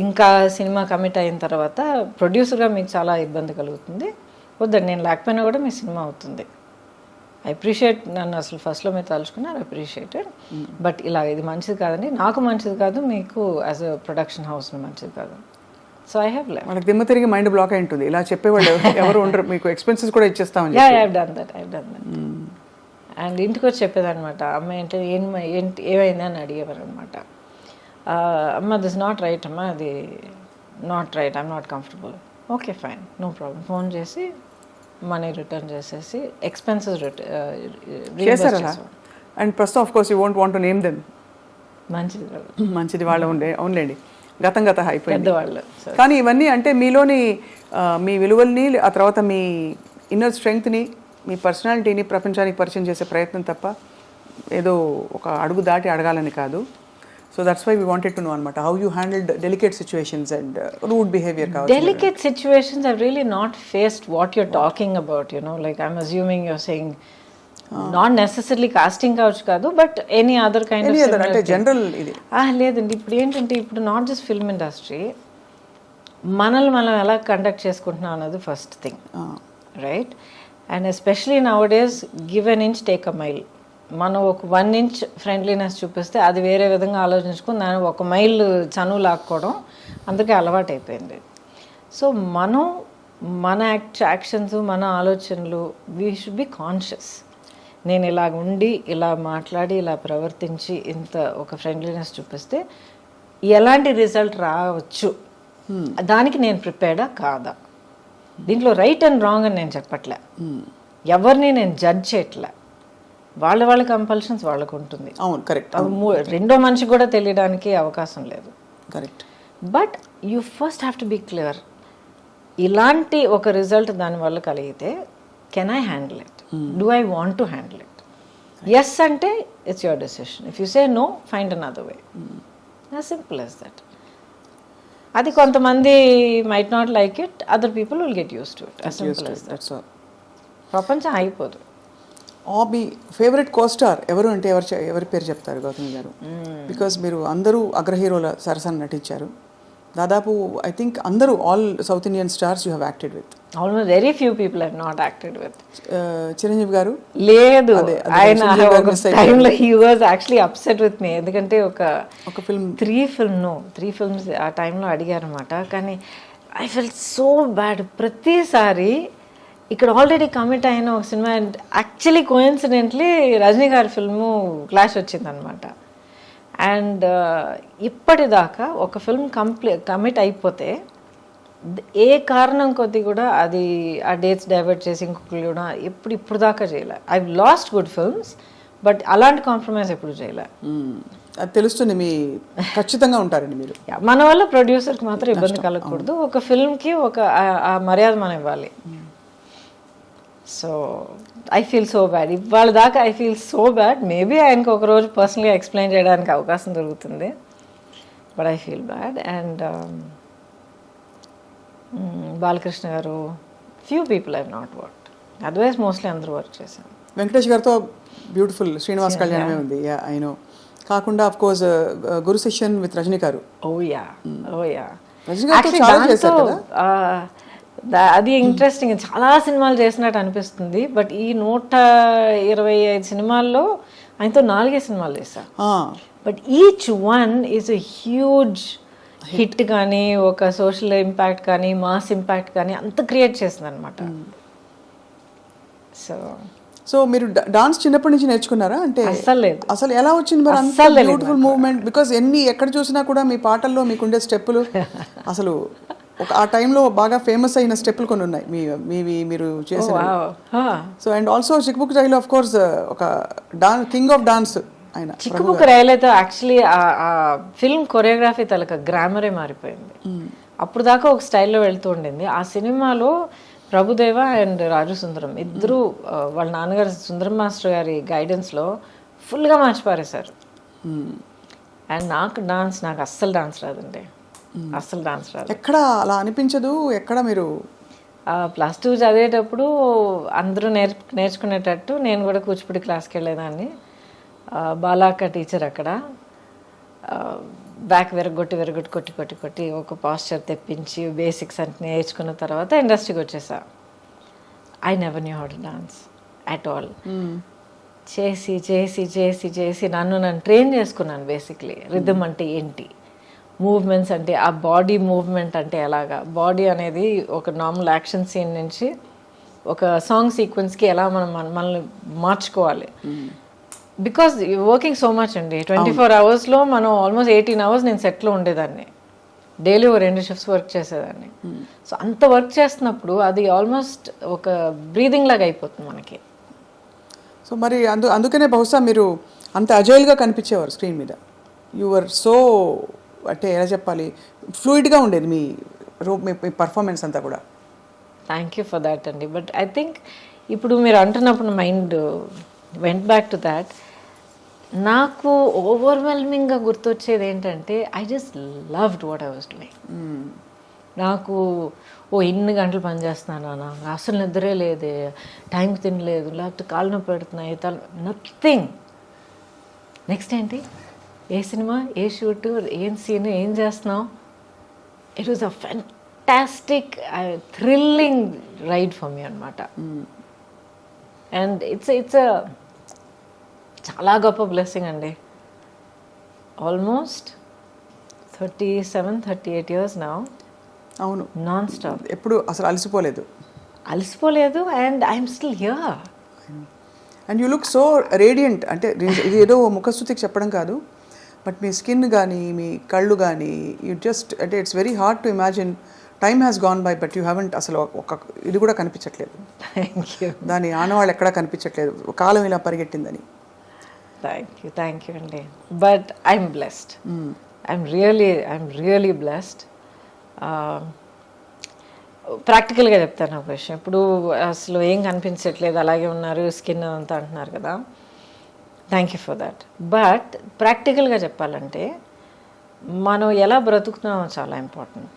ఇంకా సినిమా కమిట్ అయిన తర్వాత ప్రొడ్యూసర్గా మీకు చాలా ఇబ్బంది కలుగుతుంది. వద్దండి, నేను లేకపోయినా కూడా మీ సినిమా అవుతుంది. ఐ అప్రిషియేట్, నన్ను అసలు ఫస్ట్లో మీరు తలుచుకున్నారు, అప్రిషియేటెడ్. బట్ ఇలా ఇది మంచిది కాదండి, నాకు మంచిది కాదు, మీకు యాజ్ అ ప్రొడక్షన్ హౌస్ మంచిది కాదు. So I have left. మనకు దిమ్మ తిరిగి మైండ్ బ్లాక్ అయి ఉంటుంది, ఇలా చెప్పేవాళ్ళు ఎవరు ఉండరు, మీకు ఎక్స్పెన్సెస్ కూడా ఇచ్చేస్తామని. I have done that. And ఇంటికి వచ్చి చెప్పేదనమాట, అమ్మ ఏంటి ఏమైంది అని అడిగేవారు అనమాట. అమ్మ దిస్ నాట్ రైట్, అమ్మ అది not right, I'm not comfortable. Okay fine, no problem. Phone చేసి మనీ రిటర్న్ చేసేసి ఎక్స్పెన్సెస్ చేశారా? అండ్ ప్రస్తుతం of course you won't want to name them. మంచిది వాళ్ళ ఉండే అవునులేండి, గతం అయిపోయింది పెద్దవాళ్ళు. కానీ ఇవన్నీ అంటే మీలోని మీ విలువల్ని, ఆ తర్వాత మీ ఇన్నర్ స్ట్రెంగ్త్ని, మీ పర్సనాలిటీని ప్రపంచానికి పరిచయం చేసే ప్రయత్నం తప్ప ఏదో ఒక అడుగు దాటి అడగాలని కాదు. So that's why we wanted to know అనమాట, how you handled delicate situations and rude behaviour కావచ్చు. Delicate situations I've really not faced what you're talking about, like I'm assuming you're saying not necessary casting కావచ్చు కాదు, but any other kind of అంటే జనరల్ ఇది లేదండి. ఇప్పుడు ఏంటంటే ఇప్పుడు నాట్ జస్ట్ ఫిల్మ్ ఇండస్ట్రీ, మనల్ని మనం ఎలా కండక్ట్ చేసుకుంటున్నాం అన్నది first thing, right? And especially now days give an inch take a mile. మనం ఒక 1 inch ఫ్రెండ్లీనెస్ చూపిస్తే అది వేరే విధంగా ఆలోచించుకుని దాన్ని 1 mile చనువు లాక్కోవడం అందరికీ అలవాటు అయిపోయింది. సో మనం మన యాక్షన్స్, మన ఆలోచనలు, వీ షుడ్ బి కాన్షియస్. నేను ఇలా ఉండి, ఇలా మాట్లాడి, ఇలా ప్రవర్తించి ఇంత ఒక ఫ్రెండ్లీనెస్ చూపిస్తే ఎలాంటి రిజల్ట్ రావచ్చు, దానికి నేను ప్రిపేర్డా కాదా? దీంట్లో రైట్ అండ్ రాంగ్ అని నేను చెప్పట్లే, ఎవరిని నేను జడ్జ్ చేయట్లే, వాళ్ళ కంపల్షన్స్ వాళ్ళకు ఉంటుంది. అవును, కరెక్ట్. రెండో మనిషికి కూడా తెలియడానికి అవకాశం లేదు. Correct. But you first have to be clear, ఇలాంటి ఒక రిజల్ట్ దానివల్ల కలిగితే can I handle it, do I want to handle it? Yes అంటే it's your decision, if you say no find another way, as simple as that. అది కొంతమంది might not like it, other people will get used to it, as simple as that. ప్రపంచం అయిపోదు. మీ ఫేవరెట్ కోస్టార్ ఎవరు అంటే ఎవరి పేరు చెప్తారు గౌతమి గారు? బికాస్ మీరు అందరూ అగ్రహీరోల సరసన నటించారు, దాదాపు ఐ థింక్ అందరూ all south Indian stars you have acted with. Almost very few people I not acted with. Chiranjeevi గారు లేదు, అదే ఆయన చిరంజీవి గారు ఒక miss అయిపోయారు. టైంలో he was actually upset with me. ఎందుకంటే ఒక ఫిల్మ్ త్రీ ఫిల్మ్స్ ఆ టైంలో అడిగారన్నమాట. కానీ ఐ ఫెల్ సో బ్యాడ్. ప్రతిసారి ఇక్కడ ఆల్రెడీ కమిట్ అయిన ఒక సినిమా, యాక్చువల్లీ కోఇన్సిడెంట్లీ రజనీ గారి ఫిల్ము క్లాష్ వచ్చిందనమాట. అండ్ ఇప్పటిదాకా ఒక ఫిల్మ్ కమిట్ అయిపోతే ఏ కారణం కొద్ది కూడా అది ఆ డేట్స్ డైవర్ట్ చేసి ఇంకొకరు కూడా ఇప్పుడు దాకా చేయలే. I last good films, but అలాంటి కాంప్రమైజ్ ఎప్పుడు చేయలే. అది తెలుస్తుంది, మీ ఖచ్చితంగా ఉంటారండి మీరు. మన వల్ల ప్రొడ్యూసర్కి మాత్రం ఇబ్బంది కలగకూడదు. ఒక ఫిల్మ్కి ఆ మర్యాద మనం ఇవ్వాలి. So I feel so bad. ఇవాళ దాకా I feel so bad. Maybe ఆయనకు ఒక రోజు పర్సనల్గా ఎక్స్ప్లెయిన్ చేయడానికి అవకాశం దొరుకుతుంది, but I feel bad. And Balakrishna garu, few people I not work, otherwise mostly అందరూ వర్క్ చేశాను. వెంకటేష్ గారితో బ్యూటిఫుల్ శ్రీనివాస్ కళ్యాణమే ఉంది, ఐ నో. కాకుండా of course Guru Sishyan with Rajini garu. Oh yeah Rajani గారితో చాలా చేశారు కదా. అది ఇంట్రెస్టింగ్. చాలా సినిమాలు చేసినట్టు అనిపిస్తుంది, బట్ ఈ 125 సినిమాల్లో ఆయనతో 4 సినిమాలు చేశాను. But each one is a huge hit. కానీ ఒక సోషల్ ఇంపాక్ట్ కానీ మాస్ ఇంపాక్ట్ కానీ అంత క్రియేట్ చేసింది అనమాట. సో మీరు డాన్స్ చిన్నప్పటి నుంచి నేర్చుకున్నారా? అంటే అస్సలు లేదు. అసలు ఎలా వచ్చింది మరి అంత బ్యూటిఫుల్ మూవ్మెంట్? బికాజ్ ఎక్కడ చూసినా కూడా మీ పాటల్లో మీకుండే స్టెప్పులు అసలు ఆ టైంలో బాగా ఫేమస్ అయిన స్టెప్పులు కొన్ని ఉన్నాయి మీరు చేసిన. సో అండ్ ఆల్సో చిక్బుక్ రైలు ఆఫ్ కోర్స్ ఒక కింగ్ ఆఫ్ డాన్స్ ఆయన. చిక్కుబుక్ రైలైతే యాక్చువల్లీ ఆ ఫిల్మ్ కొరియోగ్రఫీ తలక గ్రామరే మారిపోయింది. అప్పుడు దాకా ఒక స్టైల్లో వెళ్తూ ఉండింది. ఆ సినిమాలో ప్రభుదేవ అండ్ రాజు సుందరం ఇద్దరు వాళ్ళ నాన్నగారు సుందరం మాస్టర్ గారి గైడెన్స్లో ఫుల్గా మార్చి పారేశారు. అండ్ నాకు అస్సలు డాన్స్ రాదండి, అస్సలు డాన్స్ రాదు. ఎక్కడ అలా అనిపించదు? ఎక్కడ మీరు +2 చదివేటప్పుడు అందరూ నేర్చుకునేటట్టు నేను కూడా కూచిపూడి క్లాస్కి వెళ్ళేదాన్ని. బాలాక్క టీచర్ అక్కడ బ్యాక్ కొట్టి ఒక పాస్చర్ తెప్పించి బేసిక్స్ అంటే నేర్చుకున్న తర్వాత ఇండస్ట్రీకి వచ్చేసా. I never knew how to dance at all. చేసి చేసి చేసి చేసి నన్ను ట్రైన్ చేసుకున్నాను. బేసిక్లీ రిథమ్ అంటే ఏంటి, మూవ్మెంట్స్ అంటే ఆ బాడీ మూవ్మెంట్ అంటే ఎలాగా, బాడీ అనేది ఒక నార్మల్ యాక్షన్ సీన్ నుంచి ఒక సాంగ్ సీక్వెన్స్కి ఎలా మనల్ని మార్చుకోవాలి. బికాజ్ వర్కింగ్ సో మచ్ అండి. 24 అవర్స్లో మనం ఆల్మోస్ట్ 18 అవర్స్ నేను సెట్లో ఉండేదాన్ని. డైలీ ఒక 2 షిఫ్ట్స్ వర్క్ చేసేదాన్ని. సో అంత వర్క్ చేస్తున్నప్పుడు అది ఆల్మోస్ట్ ఒక బ్రీదింగ్ లాగా అయిపోతుంది మనకి. సో మరి అందుకనే బహుశా మీరు అంత అజైల్గా కనిపించేవారు స్క్రీన్ మీద. యువర్ సో అంటే ఎలా చెప్పాలి, ఫ్లూయిడ్గా ఉండేది మీ పర్ఫార్మెన్స్ అంతా కూడా. థ్యాంక్ యూ ఫర్ దాట్ అండి. బట్ ఐ థింక్ ఇప్పుడు మీరు అంటున్నప్పుడు mind went back to that. నాకు ఓవర్వెల్మింగ్గా గుర్తొచ్చేది ఏంటంటే I just loved what I was doing. నాకు ఇన్ని గంటలు పని చేస్తున్నాను నాకు అసలు నిద్రే లేదే, టైంకి తినలేదు, లేకపోతే కాళ్ళు నొప్పి పెడుతున్నాయి, నథింగ్. నెక్స్ట్ ఏంటి, ఏ సినిమా, ఏ షూట్, ఏం సీన్, ఏం చేస్తున్నావు. It was a fantastic thrilling ride for me అనమాట. అండ్ ఇట్స్ చాలా గొప్ప బ్లెస్సింగ్ అండి. Almost 37-38 years now. అవును, నాన్ స్టాప్. ఎప్పుడు అసలు అలసిపోలేదు and I'm still here. And you look so radiant. అంటే ఇది ఏదో ముఖస్తుతికి చెప్పడం కాదు, బట్ మీ స్కిన్ కానీ మీ కళ్ళు కానీ యూ జస్ట్ అంటే it's very hard to imagine time has gone by but you haven't అసలు ఒక ఇది కూడా కనిపించట్లేదు. దాని ఆనవాళ్ళు ఎక్కడా కనిపించట్లేదు, కాలం ఇలా పరిగెట్టిందని. థ్యాంక్ యూ అండి. But I'm blessed. I'm really blessed. ప్రాక్టికల్గా చెప్తాను ఒక విషయం. ఇప్పుడు అసలు ఏం కనిపించట్లేదు, అలాగే ఉన్నారు, స్కిన్ అంతా అంటున్నారు కదా. Thank you for that. But ప్రాక్టికల్గా చెప్పాలంటే మనం ఎలా బ్రతుకుతున్నామో చాలా ఇంపార్టెంట్.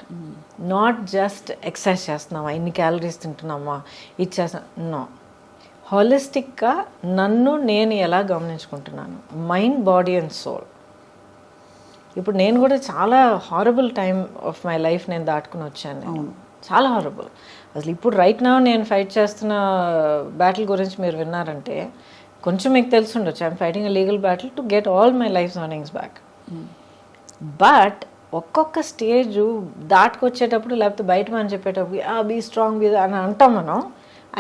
నాట్ జస్ట్ ఎక్సర్సైజ్ చేస్తున్నామా, ఇన్ని క్యాలరీస్ తింటున్నామా, ఇది చేస్తున్నా, నో. హోలిస్టిక్గా నన్ను నేను ఎలా గమనించుకుంటున్నాను, మైండ్, బాడీ అండ్ సోల్. ఇప్పుడు నేను కూడా చాలా horrible time of my life నేను దాటుకుని వచ్చాను నేను. చాలా హారబుల్. అసలు ఇప్పుడు రైట్ నా నేను ఫైట్ చేస్తున్న బ్యాటిల్ గురించి మీరు విన్నారంటే కొంచెం మీకు తెలిసి ఉండొచ్చు. I'm fighting a legal battle to get all my life earnings back. But ఒక్కొక్క స్టేజ్ దాటుకొచ్చేటప్పుడు లేకపోతే బయట మనం చెప్పేటప్పుడు బీ స్ట్రాంగ్ అని అంటాం మనం,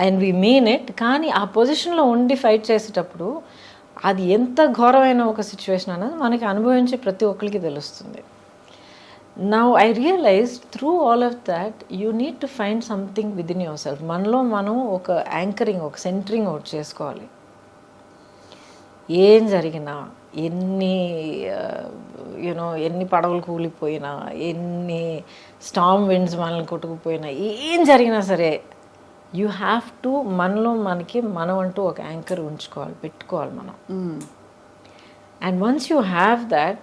అండ్ వీ మీన్ ఇట్. కానీ ఆ పొజిషన్లో ఉండి ఫైట్ చేసేటప్పుడు అది ఎంత ఘోరమైన ఒక సిచ్యువేషన్ అన్నది మనకి అనుభవించే ప్రతి ఒక్కరికి తెలుస్తుంది. Now I realise through all of that you need to find something within yourself. మనలో మనం ఒక యాంకరింగ్, ఒక సెంటరింగ్ ఒకటి చేసుకోవాలి. ఏం జరిగినా, ఎన్ని ఎన్ని పడవలు కూలిపోయినా, ఎన్ని స్టామ్ విండ్స్ మనల్ని కొట్టుకుపోయినా, ఏం జరిగినా సరే యూ హ్యావ్ టు మనలో మనం అంటూ ఒక యాంకర్ ఉంచుకోవాలి, పెట్టుకోవాలి మనం. And once you have that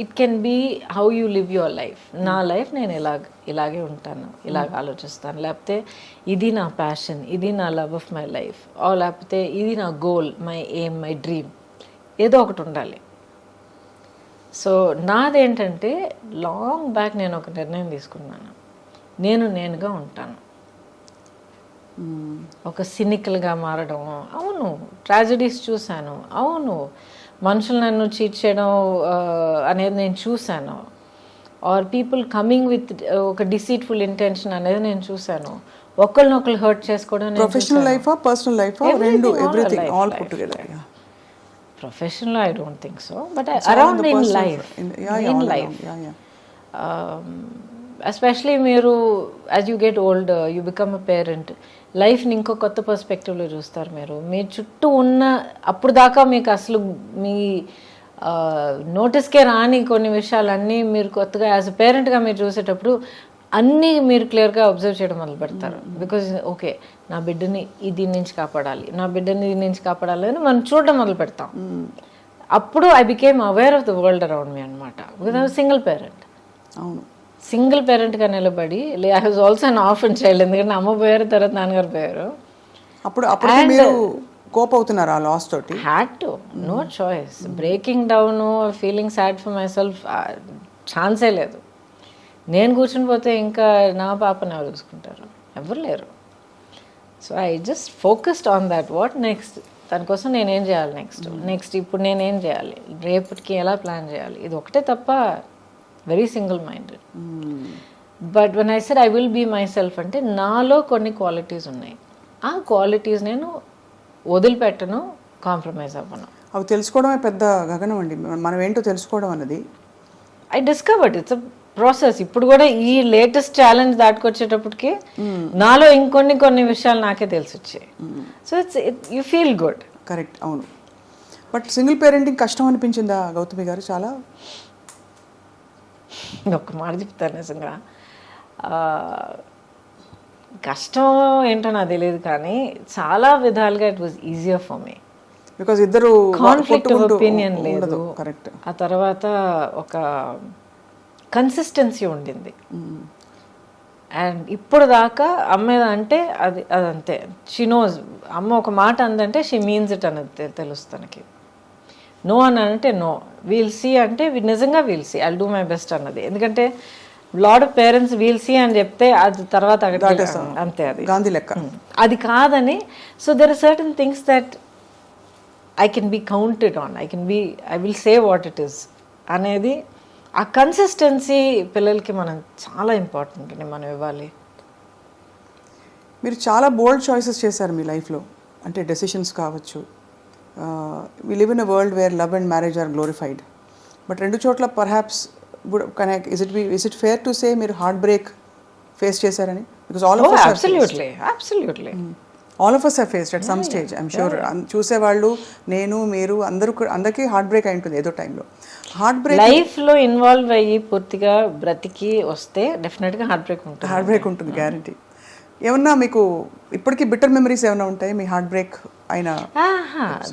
it can be how you live your life. నా లైఫ్ నేను ఇలాగే ఉంటాను, ఇలాగ ఆలోచిస్తాను, లేకపోతే ఇది నా ప్యాషన్, ఇది నా లవ్ ఆఫ్ మై లైఫ్, లేకపోతే ఇది నా goal, my aim, my dream, ఏదో ఒకటి ఉండాలి. సో నాదేంటంటే లాంగ్ బ్యాక్ నేను ఒక నిర్ణయం తీసుకున్నాను, నేనుగా ఉంటాను. ఒక సినికల్గా మారడం, అవును ట్రాజడీస్ చూశాను, అవును మనుషులు నన్ను చీట్ చేయడం అనేది నేను చూశాను, ఆర్ పీపుల్ కమింగ్ విత్ ఒక డిసీట్ఫుల్ ఇంటెన్షన్ అనేది నేను చూశాను, ఒకళ్ళనొకళ్ళు హర్ట్ చేసుకోవడం. ప్రొఫెషనల్ లైఫా, పర్సనల్ లైఫా, రెండు, everything all put together. Professional, I don't think so, but around in life, in life, especially మీరు as you get older, you become a parent, లైఫ్ని ఇంకో కొత్త పర్స్పెక్టివ్లో చూస్తారు. మీరు మీ చుట్టూ ఉన్న అప్పుడు దాకా మీకు అసలు మీ నోటీస్కే రాని కొన్ని విషయాలన్నీ మీరు కొత్తగా యాజ్ అ పేరెంట్గా మీరు చూసేటప్పుడు అన్నీ మీరు క్లియర్గా అబ్జర్వ్ చేయడం మొదలు పెడతారు. బికాజ్ ఓకే నా బిడ్డని దీని నుంచి కాపాడాలి, నా బిడ్డని దీని నుంచి కాపాడాలి అని మనం చూడడం మొదలు పెడతాం. అప్పుడు I became aware of the world around me అనమాట. Because I was single parent. అవును, సింగిల్ పేరెంట్గా నిలబడి, I was also an orphan child. ఎందుకంటే అమ్మ పోయారు, తర్వాత నాన్నగారు పోయారు. అప్పుడు మీరు కోప్ అవుతున్నారు ఆ లాస్ తోటి? Had to, no choice. Breaking down, feeling sad for myself ఛాన్సే లేదు. నేను కూర్చుని పోతే ఇంకా నా పాపని ఎవరు చూసుకుంటారు? ఎవరు లేరు. So I just focused on that. What next, దానికోసం నేనేం చేయాలి, నెక్స్ట్ ఇప్పుడు నేనేం చేయాలి, రేపటికి ఎలా ప్లాన్ చేయాలి, ఇది ఒకటే తప్ప. Very single minded. But when I said I will be myself అంటే నాలో కొన్ని క్వాలిటీస్ ఉన్నాయి. ఆ క్వాలిటీస్ నేను వదిలిపెట్టను, కాంప్రమైజ్ అవ్వను. అవి తెలుసుకోవడమే పెద్ద గగనం అండి. మనం ఏంటో తెలుసుకోవడం అన్నది I discovered it's a process. ఇప్పుడు కూడా ఈ లేటెస్ట్ ఛాలెంజ్ దాటుకొచ్చేటప్పటికి నాలో కొన్ని విషయాలు నాకే తెలిసి వచ్చాయి. So you feel good. Correct, అవును. బట్ సింగిల్ పేరెంటింగ్ కష్టం అనిపించిందా గౌతమి గారు? చాలా ఒక మాట చెప్తాను, నిజంగా కష్టం ఏంటో నాకు తెలియదు, కానీ చాలా విధాలుగా it was easier for me. Because ఇద్దరు కాన్ఫ్లిక్ట్ ఆఫ్ ఒపీనియన్ లేదు. కరెక్ట్. ఆ తర్వాత ఒక కన్సిస్టెన్సీ ఉండింది. అండ్ ఇప్పుడు దాకా అమ్మ అంటే అదంతే. She knows. అమ్మ ఒక మాట అందంటే షీ మీన్స్ ఇట్ అనేది తెలుసు తనకి. నో అని అంటే నో, వీల్ సీ అంటే నిజంగా we'll see, I'll do my best అన్నది. ఎందుకంటే lot of parents we'll see అని చెప్తే అది తర్వాత అంతే, అది గాంధీ లెక్క. అది కాదని. So there are certain things that I can be counted on, I will say what it is అనేది. ఆ కన్సిస్టెన్సీ పిల్లలకి మనం చాలా ఇంపార్టెంట్ అండి, మనం ఇవ్వాలి. మీరు చాలా బోల్డ్ చాయిసెస్ చేశారు మీ లైఫ్లో, అంటే డెసిషన్స్ కావచ్చు. We live in a world where love and marriage are glorified. But రెండు చోట్ల perhaps is it fair to say మీరు హార్ట్ బ్రేక్ ఫేస్ చేశారని? Because all of us absolutely all of us have faced at some stage, I'm sure. చూసేవాళ్ళు, నేను, మీరు అందరికీ హార్ట్ బ్రేక్ అయి ఉంటుంది ఏదో టైంలో. హార్ట్ బ్రేక్ లైఫ్లో ఇన్వాల్వ్ అయ్యి పూర్తిగా బ్రతికి వస్తే డెఫినెట్గా హార్ట్ బ్రేక్ ఉంటుంది, గ్యారంటీ. ఏమన్నా మీకు ఇప్పటికీ బిట్టర్ మెమరీస్ ఏమైనా ఉంటాయి మీ హార్ట్ బ్రేక్ అయినా?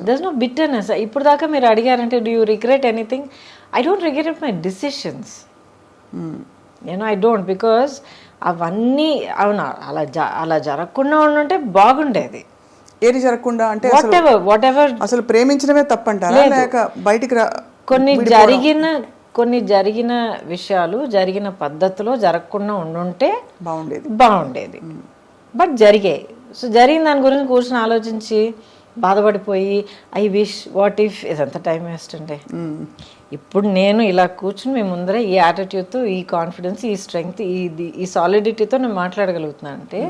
There's no bitterness. ఇప్పుడు దాకా మీరు అడిగారంటే do you regret anything? I don't regret my decisions. I don't, because అవన్నీ అవునా అలా జరగకుండా ఉండుంటే బాగుండేది. ఏది జరగకుండా అంటే వాట్ ఎవర్ అసలు ప్రేమించడమే తప్పంటారా, లేక బయటికి కొన్ని జరిగిన కొన్ని జరిగిన విషయాలు జరిగిన పద్ధతిలో జరగకుండా ఉండుంటే బాగుండేది. బట్ జరిగాయి. సో జరిగిన దాని గురించి కూర్చొని ఆలోచించి బాధపడిపోయి ఐ విష్ వాట్ ఇఫ్ ఇదంతా టైం వేస్ట్ అండి. ఇప్పుడు నేను ఇలా కూర్చుని మీ ముందర ఈ యాటిట్యూడ్తో, ఈ కాన్ఫిడెన్స్, ఈ స్ట్రెంగ్త్, ఈ సాలిడిటీతో నేను మాట్లాడగలుగుతున్నాను అంటే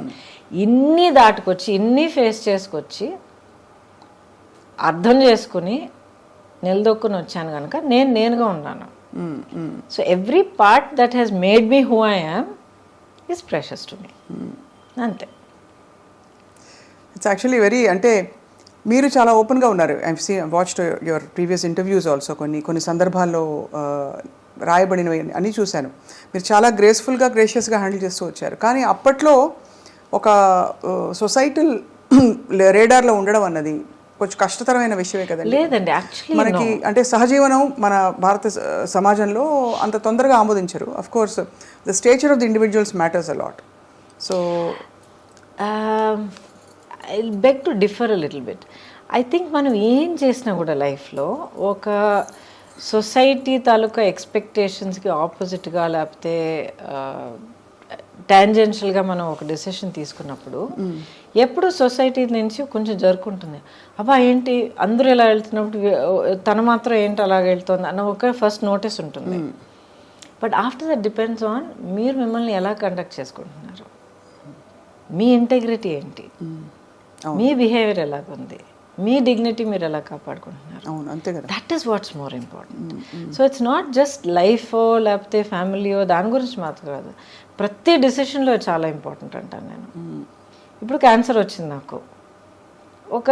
ఇన్ని దాటుకొచ్చి ఇన్ని ఫేస్ చేసుకొచ్చి అర్థం చేసుకుని నిలదొక్కుని వచ్చాను కనుక నేనుగా ఉన్నాను. So every part that has made me who I am is precious to me. అంతే. ఇట్స్ యాక్చువల్లీ వెరీ, అంటే మీరు చాలా ఓపెన్గా ఉన్నారు. I watched your previous interviews also. కొన్ని సందర్భాల్లో రాయబడినవి అని చూశాను. మీరు చాలా గ్రేషియస్గా హ్యాండిల్ చేస్తూ వచ్చారు. కానీ అప్పట్లో ఒక సొసైటల్ రేడార్లో ఉండడం అన్నది కొంచెం కష్టతరమైన విషయమే కదండి. లేదండి, యాక్చువల్లీ మనకి అంటే సహజీవనం మన భారత సమాజంలో అంత తొందరగా ఆమోదించరు. Of course the stature of the individuals matters a lot. So I beg to differ a little bit. I think మనం ఏం చేసినా కూడా లైఫ్లో ఒక సొసైటీ తాలూకా ఎక్స్పెక్టేషన్స్కి ఆపోజిట్గా లేకపోతే టాంజెన్షియల్గా మనం ఒక డెసిషన్ తీసుకున్నప్పుడు ఎప్పుడు సొసైటీ నుంచి కొంచెం జరుపుకుంటుంది. అబ్బా ఏంటి అందరూ ఎలా వెళ్తున్నప్పుడు తను మాత్రం ఏంటి అలాగ వెళ్తుంది అన్న ఒక ఫస్ట్ నోటీస్ ఉంటుంది. But after that depends on మీరు మిమ్మల్ని ఎలా కండక్ట్ చేసుకుంటున్నారు, మీ ఇంటెగ్రిటీ ఏంటి, మీ బిహేవియర్ ఎలాగుంది, మీ డిగ్నిటీ మీరు ఎలా కాపాడుకుంటున్నారు. అంతే కదా. That is what's more important. So it's not just లైఫో లేకపోతే ఫ్యామిలీయో దాని గురించి మాత్రం కాదు, ప్రతి డెసిషన్లో చాలా ఇంపార్టెంట్ అంటాను నేను. ఇప్పుడు క్యాన్సర్ వచ్చింది నాకు, ఒక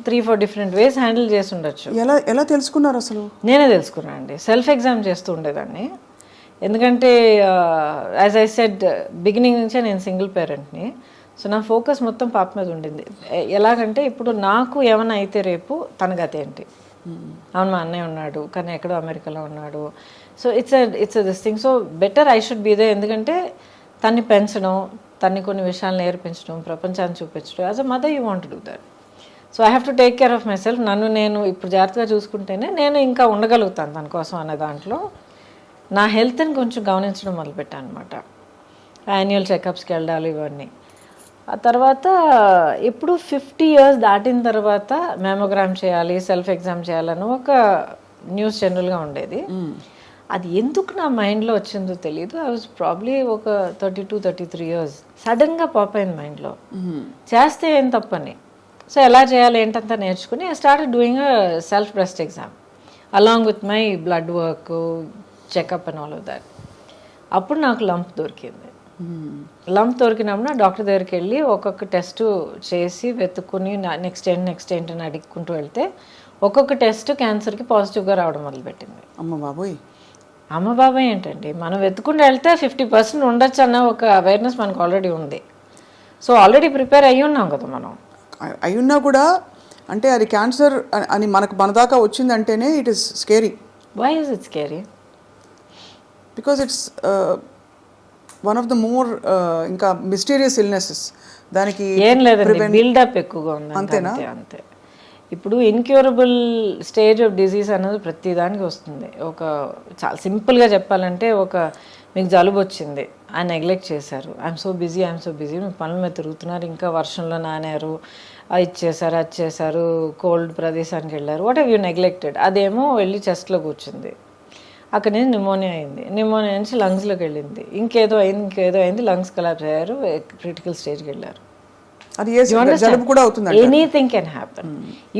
3-4 డిఫరెంట్ వేస్ హ్యాండిల్ చేసి ఉండొచ్చు. ఎలా తెలుసుకున్నారు అసలు? నేనే తెలుసుకున్నాను అండి. సెల్ఫ్ ఎగ్జామ్ చేస్తూ ఉండేదాన్ని. ఎందుకంటే యాజ్ ఐ సెడ్ బిగినింగ్ నుంచే నేను సింగిల్ పేరెంట్ని. సో నా ఫోకస్ మొత్తం పాప మీద ఉండింది. ఎలాగంటే ఇప్పుడు నాకు ఏమైనా అయితే రేపు తన గతి ఏంటి. అవును, మా అన్నయ్య ఉన్నాడు కానీ ఎక్కడో అమెరికాలో ఉన్నాడు. So it's this thing. So better I should be there. ఎందుకంటే తన్ని పెంచడం, తన్ని కొన్ని విషయాలు నేర్పించడం, ప్రపంచాన్ని చూపించడం. As a mother you want to do that. So I have to take care of myself. నన్ను నేను ఇప్పుడు జాగ్రత్తగా చూసుకుంటేనే నేను ఇంకా ఉండగలుగుతాను తన కోసం అనే దాంట్లో నా హెల్త్ని కొంచెం గమనించడం మొదలుపెట్టాను అనమాట. యాన్యువల్ చెకప్స్కి వెళ్ళాలి ఇవన్నీ. ఆ తర్వాత ఎప్పుడు 50 years దాటిన తర్వాత మ్యామోగ్రామ్ చేయాలి, సెల్ఫ్ ఎగ్జామ్ చేయాలని ఒక న్యూస్ జనరల్గా ఉండేది. అది ఎందుకు నా మైండ్లో వచ్చిందో తెలియదు. ఐ వాజ్ ప్రాబ్లీ ఒక 32-33 years. సడన్గా పాప్ అయింది మైండ్లో, చేస్తే ఏం తప్పని. సో ఎలా చేయాలి ఏంటంతా నేర్చుకుని I started doing a self breast exam along with my blood work, checkup and all of that. అప్పుడు నాకు లంప్ దొరికింది. లంప్ దొరికినప్పుడు డాక్టర్ దగ్గరికి వెళ్ళి ఒక్కొక్క టెస్ట్ చేసి వెతుక్కుని నెక్స్ట్ ఏంటి అని అడుక్కుంటూ వెళ్తే ఒక్కొక్క టెస్ట్ క్యాన్సర్కి పాజిటివ్గా రావడం మొదలుపెట్టింది. అమ్మ బాబాయ్ ఏంటండి, మనం వెతుకుంటూ వెళ్తే 50% ఉండొచ్చు అన్న ఒక అవేర్నెస్ మనకు ఆల్రెడీ ఉంది. సో ఆల్రెడీ ప్రిపేర్ అయ్యి ఉన్నాం కదా మనం. అయ్యున్నా కూడా అంటే అది క్యాన్సర్ అని మన దాకా వచ్చిందంటేనే it is scary. Why is it scary? Because it's one of the more ఇంకా మిస్టీరియస్ ఇల్నెసెస్. దానికి ఏం లేదండి, బిల్డప్ ఎక్కువగా ఉంది. అంతేనా? అంతే. ఇప్పుడు ఇన్క్యూరబుల్ స్టేజ్ ఆఫ్ డిజీజ్ అనేది ప్రతి దానికి వస్తుంది. ఒక చాలా సింపుల్గా చెప్పాలంటే మీకు జలుబు వచ్చింది, ఆ నెగ్లెక్ట్ చేశారు. ఐఎమ్ సో బిజీ మీ పనుల మీద తిరుగుతున్నారు, ఇంకా వర్షంలో నానారు, అది చేశారు, కోల్డ్ ప్రదేశానికి వెళ్ళారు, వాట్ హ్యావ్ యూ నెగ్లెక్టెడ్. అదేమో వెళ్ళి చెస్ట్లో కూర్చుంది, అక్కడ నుంచి నిమోనియా నుంచి లంగ్స్లోకి వెళ్ళింది, ఇంకేదో అయింది, లంగ్స్ కొలాప్స్ అయ్యారు, క్రిటికల్ స్టేజ్కి వెళ్ళారు. Anything can happen.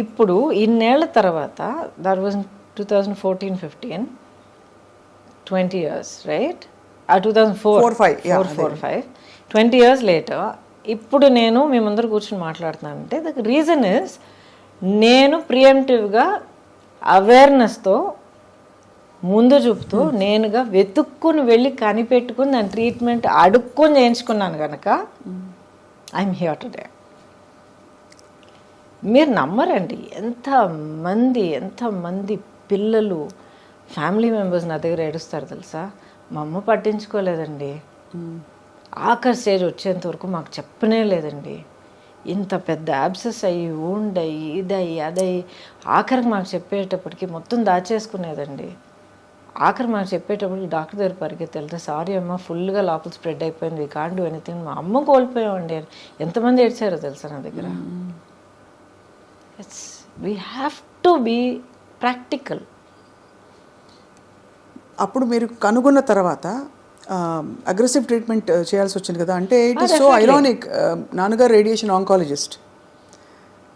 ఇప్పుడు ఇన్నేళ్ల తర్వాత that was 2014-15, 20 years, right? 2004-5, 20 years later ఇప్పుడు నేను మీ ముందర కూర్చొని మాట్లాడుతున్నానంటే ద రీజన్ ఇస్ నేను ప్రియంటివ్గా అవేర్నెస్తో ముందు చూపుతూ నేనుగా వెతుక్కుని వెళ్ళి కనిపెట్టుకుని దాని ట్రీట్మెంట్ అడుక్కొని చేయించుకున్నాను కనుక ఐఎమ్ హియర్ టుడే. మీరు నమ్మరండి, ఎంతమంది పిల్లలు, ఫ్యామిలీ మెంబర్స్ నా దగ్గర ఏడుస్తారు తెలుసా. మా అమ్మ పట్టించుకోలేదండి, ఆఖరి స్టేజ్ వచ్చేంత వరకు మాకు చెప్పనే లేదండి. ఇంత పెద్ద యాబ్సెస్ అయ్యి ఉండయి, ఇదయ్యి అదయ్యి ఆఖరికి మాకు చెప్పేటప్పటికి మొత్తం దాచేసుకునేదండి. ఆఖరి మనం చెప్పేటప్పుడు డాక్టర్ దగ్గర పరిగెత్తి వెళ్తే సారీ అమ్మ ఫుల్గా లోపల స్ప్రెడ్ అయిపోయింది, వీ కాంట్ డూ ఎనీథింగ్. మా అమ్మ కోల్పోయామండి. ఎంతమంది ఏడ్చారో తెలుసా నా దగ్గర. It's we have to be practical. అప్పుడు మీరు కనుగొన్న తర్వాత అగ్రెసివ్ ట్రీట్మెంట్ చేయాల్సి వచ్చింది కదా, అంటే ఇట్ ఈస్ సో ఐరానిక్. నాన్నగారు రేడియేషన్ ఆంకాలజిస్ట్,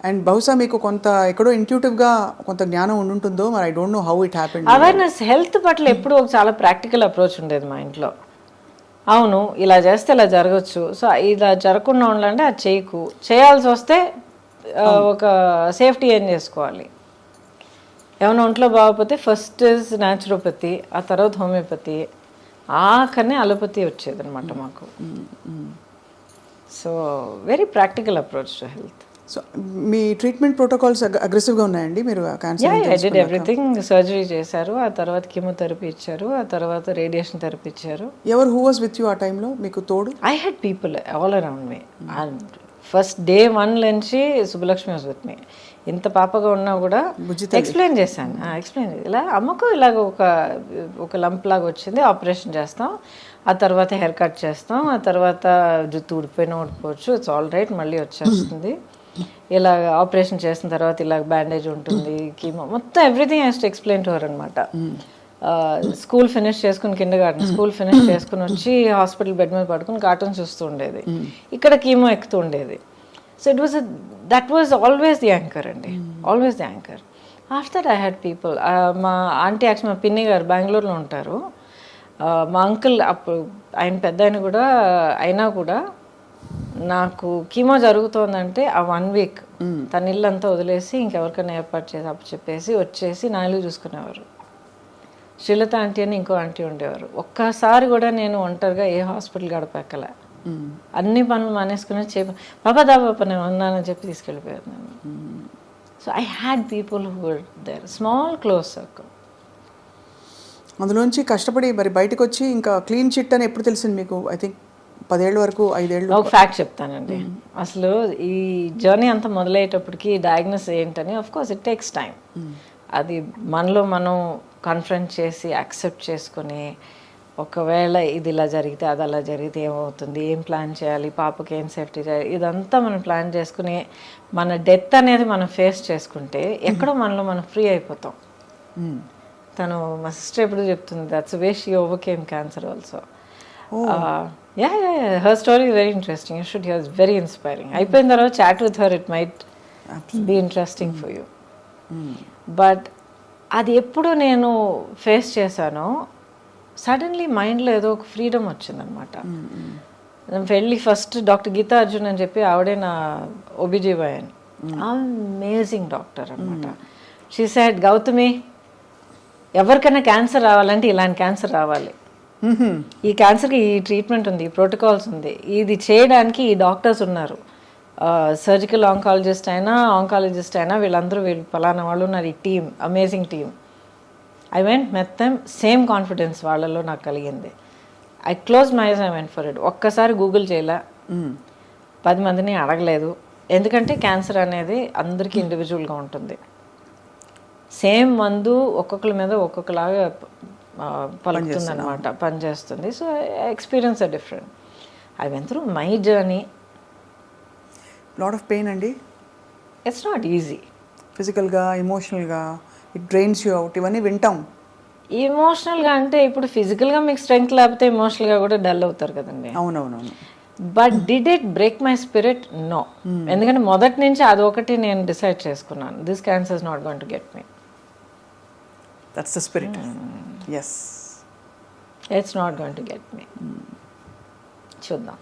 అండ్ బహుశా మీకు కొంత ఎక్కడో ఇంట్యూటివ్గా కొంత జ్ఞానం ఉండుంటుందో, మరి I don't know how it happened. Awareness health పట్ల ఎప్పుడు ఒక చాలా ప్రాక్టికల్ అప్రోచ్ ఉండేది మా ఇంట్లో. అవును ఇలా చేస్తే ఇలా జరగచ్చు, సో ఇలా జరగకుండా ఉండాలంటే అది చేయకు, చేయాల్సి వస్తే ఒక సేఫ్టీ ఏం చేసుకోవాలి. ఏమైనా ఒంట్లో బాగోకపోతే ఫస్ట్ ఇస్ న్యాచురోపతి, ఆ తర్వాత హోమియోపతి, ఆఖరినే అలోపతి వచ్చేది అనమాట మాకు. So very practical approach to health. So me treatment protocols అగ్రెసివ్గా ఉన్నాయండి? మీరు ఐ డిడ్ ఎవ్రీథింగ్. సర్జరీ చేశారు, ఆ తర్వాత కీమోథెరపీ ఇచ్చారు, ఆ తర్వాత రేడియేషన్ థెరపీ ఇచ్చారు. ఎవరు హూ వాజ్ విత్ యూ ఆ టైంలో మీకు తోడు? I had people all around me. And first day 1 నుంచి సుబ్బలక్ష్మి వాజ్ విత్ మీ. ఇంత పాపగా ఉన్నా కూడా ఎక్స్ప్లెయిన్ చేశాను. ఇలా అమ్మకు ఇలాగ ఒక లంప్ లాగా వచ్చింది, ఆపరేషన్ చేస్తాం, ఆ తర్వాత హెయిర్ కట్ చేస్తాం, ఆ తర్వాత జుట్టు ఊడిపోయినా ఊడిపోవచ్చు, ఇట్స్ ఆల్ రైట్, మళ్ళీ వచ్చేస్తుంది. ఇలా ఆపరేషన్ చేసిన తర్వాత ఇలాగ బ్యాండేజ్ ఉంటుంది, కీమో, మొత్తం everything has to explain to her అనమాట. స్కూల్ ఫినిష్ చేసుకుని కిండర్గార్టెన్ స్కూల్ ఫినిష్ చేసుకుని వచ్చి హాస్పిటల్ బెడ్ మీద పడుకుని కార్టూన్ చూస్తూ ఉండేది, ఇక్కడ కీమో ఎక్కుతూ ఉండేది. So that was always the anchor అండి, always the anchor. After that I had people. మా ఆంటీ యాక్చువల్ మా పిన్ని గారు బెంగళూరులో ఉంటారు. మా అంకుల్ అప్పుడు ఆయన పెద్ద ఆయన కూడా అయినా కూడా నాకు కీమో జరుగుతోందంటే ఆ 1 వీక్ తన ఇల్లంతా వదిలేసి ఇంకెవరికైనా ఏర్పాటు చేసి అప్పు చెప్పేసి వచ్చేసి నా ఇల్లు చూసుకునేవారు. శ్రీలత ఆంటీ అని ఇంకో ఆంటీ ఉండేవారు. ఒక్కసారి కూడా నేను ఒంటరిగా ఏ హాస్పిటల్ గడపెక్కలే. అన్ని పనులు మానేసుకుని బాబా దాబాప నేను ఉన్నానని చెప్పి తీసుకెళ్ళిపోయారు నేను. So I had people who were there, small close circle. అందులోంచి కష్టపడి మరి బయటకు వచ్చి ఇంకా క్లీన్ చిట్ అని ఎప్పుడు తెలిసింది మీకు? ఐ థింక్ 10 ఏళ్ళ వరకు, 5 ఏళ్ళు. ఒక ఫ్యాక్ట్ చెప్తానండి. అసలు ఈ జర్నీ అంతా మొదలయ్యేటప్పటికి డయాగ్నోస్ ఏంటని of course it takes time. అది మనలో మనం కన్ఫ్రంట్ చేసి యాక్సెప్ట్ చేసుకొని, ఒకవేళ ఇది ఇలా జరిగితే అది అలా జరిగితే ఏమవుతుంది, ఏం ప్లాన్ చేయాలి, పాపకి ఏం సేఫ్టీ చేయాలి, ఇదంతా మనం ప్లాన్ చేసుకుని మన డెత్ అనేది మనం ఫేస్ చేసుకుంటే ఎక్కడో మనలో మనం ఫ్రీ అయిపోతాం. తను మా సిస్టర్ ఎప్పుడు చెప్తుంది, that's way she overcame cancer also. Her story very interesting, you should hear, it's very inspiring. అయిపోయిన తర్వాత chat with her, it might be interesting for you. బట్ అది ఎప్పుడు నేను ఫేస్ చేశానో సడన్లీ మైండ్లో ఏదో ఒక ఫ్రీడమ్ వచ్చిందనమాట. వెళ్ళి ఫస్ట్ డాక్టర్ గీతా అర్జున్ అని చెప్పి ఆవిడే నా OBGYN, అమేజింగ్ డాక్టర్ అనమాట. షీ సెడ్, గౌతమి ఎవరికైనా క్యాన్సర్ రావాలంటే ఇలాంటి క్యాన్సర్ రావాలి, ఈ క్యాన్సర్కి ఈ ట్రీట్మెంట్ ఉంది, ఈ ప్రోటోకాల్స్ ఉంది, ఇది చేయడానికి ఈ డాక్టర్స్ ఉన్నారు, సర్జికల్ ఆంకాలజిస్ట్ అయినా ఆంకాలజిస్ట్ అయినా వీళ్ళందరూ వీళ్ళు పలానా వాళ్ళు ఉన్నారు, ఈ team amazing team. I went met them, same confidence వాళ్ళలో నాకు కలిగింది. I close my eyes, I went for it. ఒక్కసారి గూగుల్ చేయలే, 10 మందిని అడగలేదు, ఎందుకంటే క్యాన్సర్ అనేది అందరికీ ఇండివిజువల్గా ఉంటుంది. సేమ్ మందు ఒక్కొక్కరి మీద ఒక్కొక్కలాగా పలుకుతుంది అనమాట, పనిచేస్తుంది. So experience are different. I went through my journey. Lot of pain అండి. It's not easy. ఫిజికల్గా, ఎమోషనల్గా ఇట్ డ్రైన్స్ యూ అవుట్, ఇవన్నీ వింటాం. ఎమోషనల్గా అంటే ఇప్పుడు ఫిజికల్గా మీకు స్ట్రెంగ్త్ లేకపోతే ఎమోషనల్గా కూడా డల్ అవుతారు కదండి. అవునవునవును. But did it break my spirit? No. ఎందుకంటే మొదటి నుంచి అదొకటి నేను డిసైడ్ చేసుకున్నాను, this cancer is not going to get me. That's the spirit. Yes, it's not going to get me. చూద్దాం.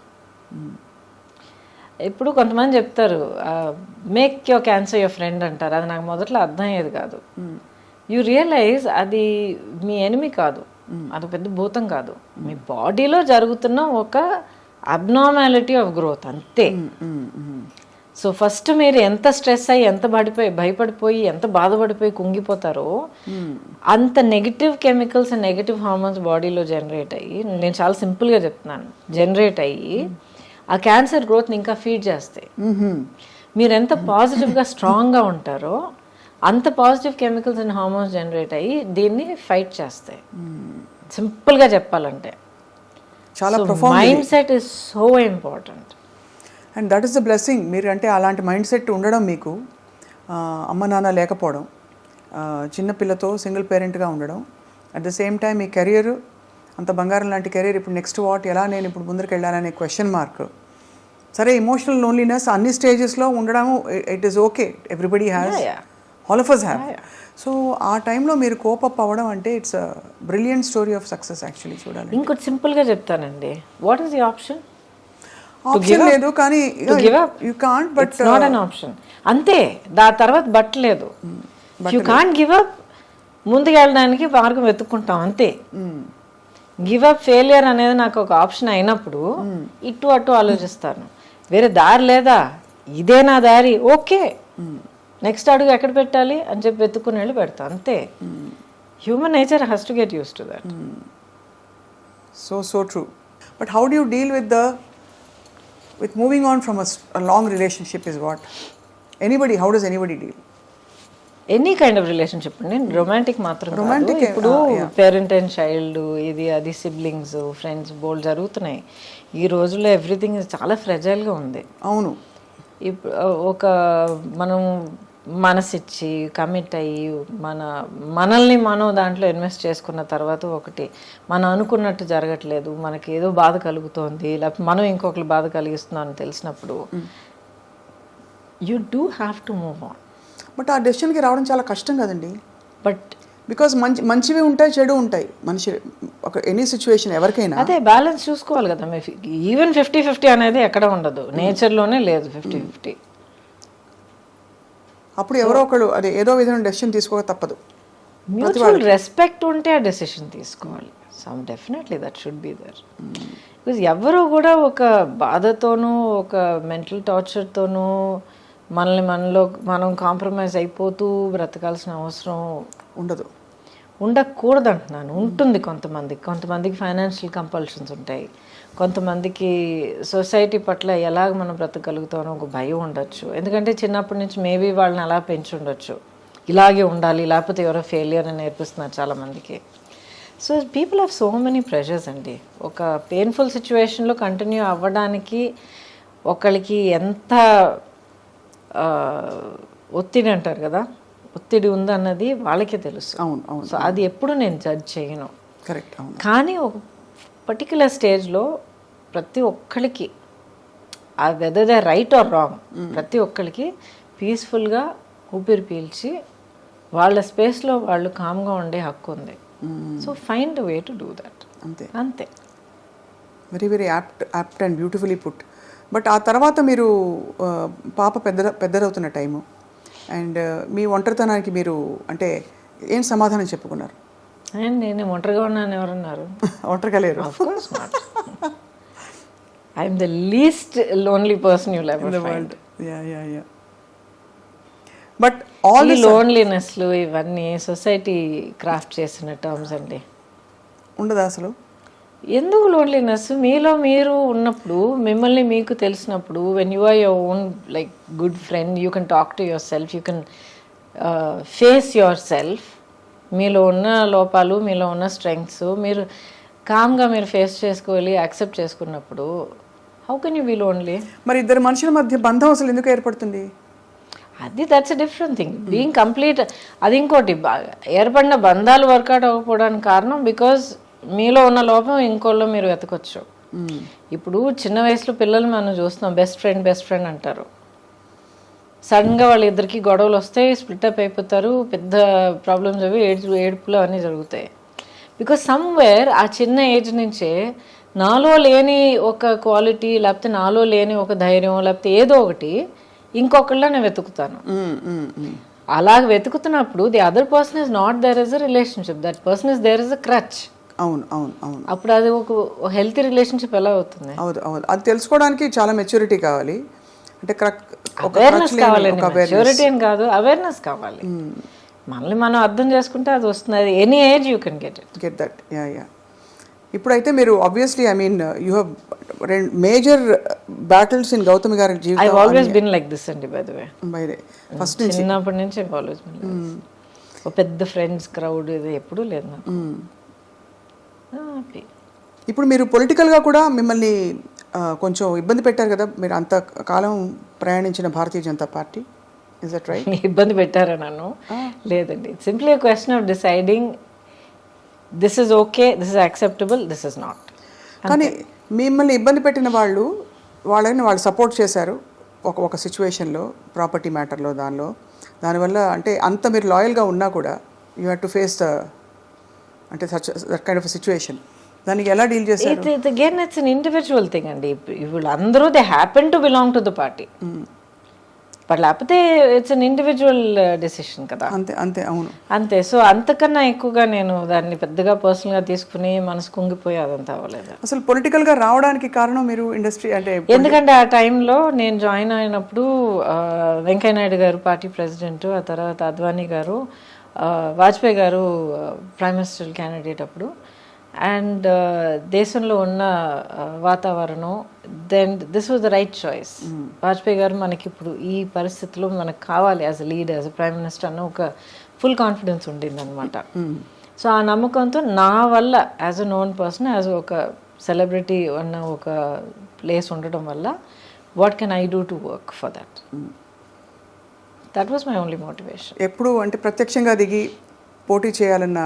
ఇప్పుడు కొంతమంది చెప్తారు make your cancer your friend అంటారు. అది నాకు మొదట్లో అర్థం అయ్యేది కాదు. యూ రియలైజ్ అది మీ ఎనిమి కాదు, అది పెద్ద భూతం కాదు, మీ బాడీలో జరుగుతున్న ఒక అబ్నార్మాలిటీ ఆఫ్ గ్రోత్ అంతే. సో ఫస్ట్ మీరు ఎంత స్ట్రెస్ అయ్యి, ఎంత భయపడిపోయి, ఎంత బాధపడిపోయి కుంగిపోతారో అంత negative chemicals and negative hormones బాడీలో జనరేట్ అయ్యి, నేను చాలా సింపుల్గా చెప్తున్నాను, జనరేట్ అయ్యి ఆ క్యాన్సర్ గ్రోత్ని ఇంకా ఫీడ్ చేస్తాయి. మీరు ఎంత పాజిటివ్గా స్ట్రాంగ్గా ఉంటారో అంత positive chemicals and hormones generate అయ్యి దీన్ని ఫైట్ చేస్తాయి. సింపుల్గా చెప్పాలంటే చాలా mind set is so important. And that is the blessing. మీరు అంటే అలాంటి మైండ్ సెట్ ఉండడం, మీకు అమ్మ నాన్న లేకపోవడం, చిన్నపిల్లతో సింగిల్ పేరెంట్గా ఉండడం, at the same time me career అంత బంగారం లాంటి కెరీర్, ఇప్పుడు నెక్స్ట్ వాట్, ఎలా నేను ఇప్పుడు ముందరికి వెళ్ళాలనే క్వశ్చన్ మార్క్. సరే, ఎమోషనల్ లోన్లీనెస్ అన్ని స్టేజెస్లో ఉండడం, it is okay, everybody has, all of us have. So ఆ టైంలో మీరు కోపప్ అవ్వడం అంటే it's brilliant story of success actually చూడాలి. ఇంకోటి సింపుల్గా చెప్తానండి, what is the option? Option లేదు, కానీ you can't, but not an option అంతే. దాని తర్వాత బట్ లేదు. You can't give up. ముందుకు వెళ్ళడానికి మార్గం వెతుక్కుంటాం అంతే. గివ్ అప్, ఫెయిలియర్ అనేది నాకు ఒక ఆప్షన్ అయినప్పుడు ఇటు అటు ఆలోచిస్తాను. వేరే దారి లేదా, ఇదే నా దారి, ఓకే, నెక్స్ట్ అడుగు ఎక్కడ పెట్టాలి అని చెప్పి వెతుక్కుని వెళ్ళి పెడతా అంతే. Human nature has to get used to that. So true. But how do you deal with moving on from a long relationship is what? How does anybody deal? Any kind of relationship అండి, రొమాంటిక్ మాత్రం కాదు. ఇప్పుడు పేరెంట్ అండ్ చైల్డ్, ఇది అది, సిబ్లింగ్స్, ఫ్రెండ్స్, బోల్డ్ జరుగుతున్నాయి ఈ రోజుల్లో. ఎవ్రీథింగ్ చాలా ఫ్రెజైల్గా ఉంది. అవును. ఇప్పుడు ఒక మనం మనసిచ్చి కమిట్ అయ్యి మనల్ని మనం దాంట్లో ఇన్వెస్ట్ చేసుకున్న తర్వాత ఒకటి మనం అనుకున్నట్టు జరగట్లేదు, మనకి ఏదో బాధ కలుగుతోంది, లేకపోతే మనం ఇంకొకరు బాధ కలిగిస్తున్నాం అని తెలిసినప్పుడు you do have to move on. But ఆ డెసిషన్కి రావడం చాలా కష్టం కదండి. బట్ బికాస్ మంచివి ఉంటాయి, చెడు ఉంటాయి మనిషి ఒక ఎనీ సిచ్యువేషన్ ఎవరికైనా. అదే బ్యాలెన్స్ చూసుకోవాలి కదా. ఈవెన్ 50-50 అనేది ఎక్కడ ఉండదు, నేచర్లోనే లేదు 50-50. అప్పుడు ఎవరో ఒకళ్ళు అదే ఏదో విధమైన డెసిషన్ తీసుకోక తప్పదు. మ్యూచువల్ రెస్పెక్ట్ ఉంటే ఆ డెసిషన్ తీసుకోవాలి. Definitely that should be there. Because ఎవరు కూడా ఒక బాధతోనూ ఒక మెంటల్ టార్చర్తోనూ మనం కాంప్రమైజ్ అయిపోతూ బ్రతకాల్సిన అవసరం ఉండకూడదు అంటున్నాను. ఉంటుంది కొంతమందికి ఫైనాన్షియల్ కంపల్షన్స్ ఉంటాయి, కొంతమందికి సొసైటీ పట్ల ఎలాగ మనం బ్రతకగలుగుతామో ఒక భయం ఉండొచ్చు. ఎందుకంటే చిన్నప్పటి నుంచి మేబీ వాళ్ళని అలా పెంచి ఉండొచ్చు, ఇలాగే ఉండాలి లేకపోతే ఎవరో ఫెయిలియర్ అని నేర్పిస్తున్నారు చాలామందికి. So people have so many pressures అండి. ఒక పెయిన్ఫుల్ సిచ్యువేషన్లో కంటిన్యూ అవ్వడానికి ఒకళ్ళకి ఎంత ఒత్తిడి అంటారు కదా, ఒత్తిడి ఉందన్నది వాళ్ళకే తెలుసు. అవును. సో అది ఎప్పుడు నేను జడ్జ్ చేయను. కరెక్ట్. కానీ ఒక పర్టిక్యులర్ స్టేజ్లో ప్రతి ఒక్కరికి, ఆ whether they right are wrong, ప్రతి ఒక్కరికి పీస్ఫుల్గా ఊపిరి పీల్చి వాళ్ళ స్పేస్లో వాళ్ళు కామ్గా ఉండే హక్కు ఉంది. So find way to do that. అంతే. Very very apt and beautifully put. But ఆ తర్వాత మీరు పాప పెద్దదవుతున్న టైము అండ్ మీ ఒంటరితనానికి మీరు అంటే ఏం సమాధానం చెప్పుకున్నారు? నేను ఒంటరిగా ఉన్నాను ఎవరన్నారు? ఒంటరిగా లేరు. I'm the least lonely person you ever find. But all లోన్లీనెస్లు ఇవన్నీ సొసైటీ క్రాఫ్ట్ చేసిన టర్మ్స్ అండి. ఉండదా అసలు? ఎందుకు లోన్లీనెస్? మీలో మీరు ఉన్నప్పుడు, మిమ్మల్ని మీకు తెలిసినప్పుడు, when you are your own like good friend, you can talk to yourself, you can face yourself. మీలో ఉన్న లోపాలు, మీలో ఉన్న స్ట్రెంగ్స్ మీరు కామ్గా మీరు ఫేస్ చేసుకోవాలి, యాక్సెప్ట్ చేసుకున్నప్పుడు how can you be lonely? మరి ఇద్దరు మనుషుల మధ్య బంధం అసలు ఎందుకు ఏర్పడుతుంది? అది that's a different thing. Being complete అది ఇంకోటి. ఏర్పడిన బంధాలు వర్కౌట్ అవ్వకపోవడానికి కారణం బికాజ్ మీలో ఉన్న లోపం ఇంకోళ్ళు మీరు వెతకొచ్చు. ఇప్పుడు చిన్న వయసులో పిల్లలు మనం చూస్తున్నాం, బెస్ట్ ఫ్రెండ్ అంటారు. సడన్గా వాళ్ళిద్దరికి గొడవలు వస్తాయి, స్ప్లిట్ అప్ అయిపోతారు, పెద్ద ప్రాబ్లమ్స్ అవి ఏడుపులు అన్నీ జరుగుతాయి. బికాజ్ సమ్వేర్ ఆ చిన్న ఏజ్ నుంచే నాలో లేని ఒక క్వాలిటీ, లేకపోతే నాలో లేని ఒక ధైర్యం, లేకపోతే ఏదో ఒకటి ఇంకొకళ్ళ నేను వెతుకుతాను. అలాగ వెతుకుతున్నప్పుడు the other person is not there is a relationship, that person is there is a crutch. అవును. అప్పుడు అది ఒక హెల్తీ రిలేషన్షిప్ ఎలా అవుతుంది? అవును. అది తెలుసుకోవడానికి చాలా మెచ్యూరిటీ కావాలి. అంటే అవేర్నెస్ కావాలండి. మెచ్యూరిటీ అని కాదు, అవేర్నెస్ కావాలి. మనల్ని మనం అర్థం చేసుకుంటే అది వస్తుంది. అది any age you can get that. ఇప్పుడైతే మీరు obviously I mean you have major battles in Gautami గారి ఐ జీవితం ఆల్వేస్ బిన్ లైక్ దిస్ అండి బై ద వే. ఫస్ట్ నుంచి చిన్నప్పటి నుంచి ఐ ఆల్వేస్ బిన్ ఒక పెద్ద ఫ్రెండ్స్ క్రౌడ్ ఇది ఎప్పుడూ లేదు నాకు. హ్యాపీ. ఇప్పుడు మీరు పొలిటికల్గా కూడా మిమ్మల్ని కొంచెం ఇబ్బంది పెట్టారు కదా, మీరు అంత కాలం ప్రయాణించిన Bharatiya Janata party, is that right? ఇబ్బంది పెట్టారా నన్ను? లేదండి, simply question of deciding this is okay, this is acceptable, this is not. కానీ మిమ్మల్ని ఇబ్బంది పెట్టిన వాళ్ళని వాళ్ళు సపోర్ట్ చేశారు ఒక సిచ్యువేషన్లో, ప్రాపర్టీ మ్యాటర్లో, దానివల్ల అంటే అంత మీరు లాయల్గా ఉన్నా కూడా యూ హ్యావ్ టు ఫేస్ అంటే దట్ కైండ్ ఆఫ్ సిచ్యువేషన్. దానికి ఎలా డీల్ చేశారు? Again it's an individual thing అండి. ఇప్పుడు అందరూ they happen to belong to the party, but లేకపోతే ఇట్స్ అన్ ఇండివిజువల్ డెసిషన్ కదా. అంతే అంతే అవును అంతే. సో అంతకన్నా ఎక్కువగా నేను దాన్ని పెద్దగా పర్సనల్గా తీసుకుని మనసు కుంగిపోయి అదంతా అవ్వలేదు. అసలు పొలిటికల్గా రావడానికి కారణం మీరు ఇండస్ట్రీ అంటే ఎందుకంటే ఆ టైంలో నేను జాయిన్ అయినప్పుడు వెంకయ్య నాయుడు గారు పార్టీ ప్రెసిడెంట్, ఆ తర్వాత అద్వానీ గారు, వాజ్పేయి గారు ప్రైమ్ మినిస్టర్ క్యాండిడేట్ అప్పుడు. అండ్ దేశంలో ఉన్న వాతావరణం, then this was the right choice. Vajpayee గారు మనకి ఇప్పుడు ఈ పరిస్థితిలో మనకు కావాలి as a leader, as a prime minister అన్న ఒక ఫుల్ కాన్ఫిడెన్స్ ఉండిందనమాట. సో ఆ నమ్మకంతో నా వల్ల as a known person, as ఒక సెలబ్రిటీ అన్న ఒక ప్లేస్ ఉండడం వల్ల what can I do to work for that, that was my only motivation. ఎప్పుడు అంటే ప్రత్యక్షంగా దిగి పోటీ చేయాలన్న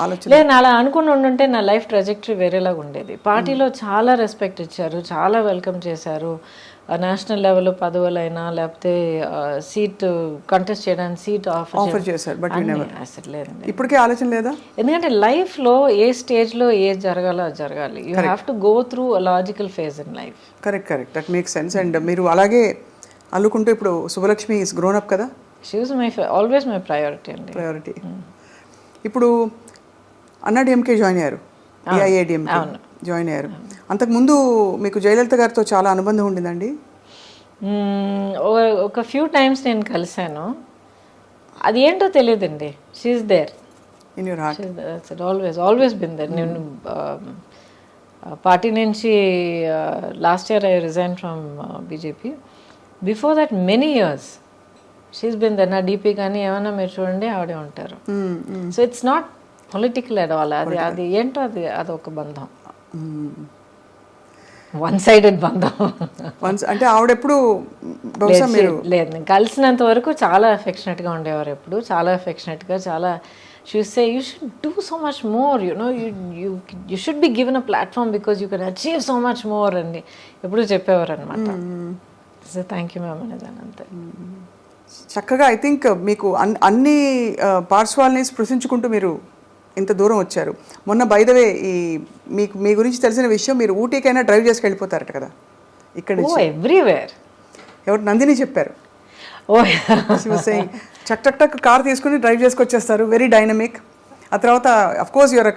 ఆలోచన లేదు, అలా అనుకుని ఉండుంటే నా లైఫ్ ట్రాజెక్టరీ వేరేలాగా ఉండేది. పార్టీలో చాలా రెస్పెక్ట్ ఇచ్చారు, చాలా వెల్కమ్ చేశారు. నేషనల్ లెవెల్లో పదవులైనా లేకపోతే సీట్ కంటెస్ట్ చేయడానికి సీట్ ఆఫర్ చేశారు, బట్ అసలు లేదండి. ఇప్పటికే ఆలోచన లేదా? ఎందుకంటే లైఫ్లో ఏ స్టేజ్లో ఏది జరగాలో అది జరగాలి. You have to go through a logical phase in life. Correct, that makes sense. And మీరు అలాగే అల్లుకుంటూ ఇప్పుడు శుభలక్ష్మి ఈస్ గ్రోన్ అప్ కదా, she was always my priority అండి. ప్రయారిటీ. ఇప్పుడు అన్నాడీఎంకే జాయిన్ అయ్యారు, ఏఐఏడిఎంకే జాయిన్ అయ్యారు. అంతకుముందు మీకు జయలలిత గారితో చాలా అనుబంధం ఉండిందండి? ఒక ఫ్యూ టైమ్స్ నేను కలిశాను, అది ఏంటో తెలియదండి. She's there in your heart, always been there. నేను పార్టీ నుంచి last year I resign from BJP. Before that many years she's been there. నా డీపీ కానీ ఏమైనా మీరు చూడండి ఆవిడే ఉంటారు. So it's not political at all. అది ఏంటో అది ఒక బంధం, వన్ సైడెడ్ బంధం. అంటే ఆవిడెప్పుడు బహుశా మీరు లేదు, నేను కలిసినంత వరకు చాలా అఫెక్షనేట్గా ఉండేవారు. ఎప్పుడు చాలా అఫెక్షనేట్గా, చాలా she say you should do so much more, you should be given a platform because you can achieve so much more అని ఎప్పుడు చెప్పేవారు అనమాట. థ్యాంక్ యూ మ్యామ్ అనేదాన్ని అంతే. చక్కగా ఐ థింక్ మీకు అన్ని పార్శ్వాల్ని స్పృశించుకుంటూ మీరు ఇంత దూరం వచ్చారు. మొన్న బై ద వే మీకు మీ గురించి తెలిసిన విషయం, మీరు ఊటీకైనా డ్రైవ్ చేసుకు వెళ్ళిపోతారట కదా ఇక్కడ నుంచి. ఎవ్రీవేర్. ఎవరు? నందిని చెప్పారు. చక్ చక్ టక్ కార్ తీసుకుని డ్రైవ్ చేసుకొచ్చేస్తారు, వెరీ డైనమిక్. ఆ తర్వాత అఫ్ కోర్స్ యువర్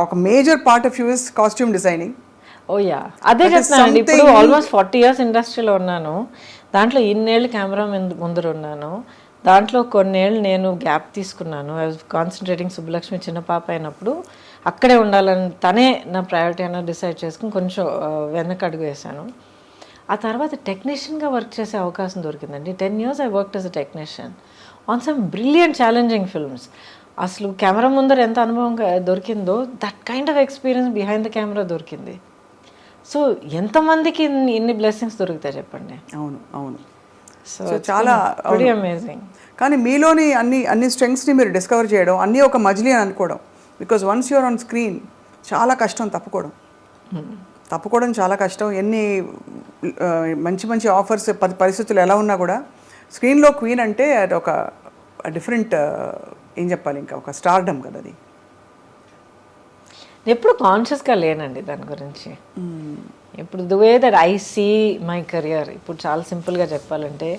ఒక major part of you is costume designing. Oh yeah, అదే చెప్తున్నానండి. ఇప్పుడు ఆల్మోస్ట్ 40 years ఇండస్ట్రీలో ఉన్నాను. దాంట్లో ఇన్నేళ్ళు కెమెరా ముందర ఉన్నాను. దాంట్లో కొన్నేళ్ళు నేను గ్యాప్ తీసుకున్నాను. I was concentrating. సుబ్బలక్ష్మి చిన్న పాప అయినప్పుడు అక్కడే ఉండాలని తనే నా ప్రయారిటీ అన్న డిసైడ్ చేసుకుని కొంచెం వెనక అడుగు వేశాను. ఆ తర్వాత టెక్నీషియన్గా వర్క్ చేసే అవకాశం దొరికిందండి. 10 years I worked as a technician on some brilliant challenging films. అసలు కెమెరా ముందర ఎంత అనుభవం దొరికిందో, that kind of experience behind the camera దొరికింది. సో ఎంతమందికి ఇన్ని బ్లెస్సింగ్స్ దొరుకుతాయి చెప్పండి. అవును అవును. సో చాలా అమేజింగ్. కానీ మీలోని అన్ని స్ట్రెంగ్స్ని మీరు డిస్కవర్ చేయడం, అన్నీ ఒక మజిలీ అని అనుకోవడం. Because once you're on screen చాలా కష్టం తప్పుకోవడం చాలా కష్టం. ఎన్ని మంచి మంచి ఆఫర్స్ పరిస్థితులు ఎలా ఉన్నా కూడా స్క్రీన్లో క్వీన్ అంటే అది ఒక డిఫరెంట్ ఏం చెప్పాలి, ఇంకా ఒక స్టార్డమ్ కదా అది. ఎప్పుడు కాన్షియస్గా లేనండి దాని గురించి. ఇప్పుడు the way that I see my career, ఇప్పుడు చాలా సింపుల్గా చెప్పాలంటే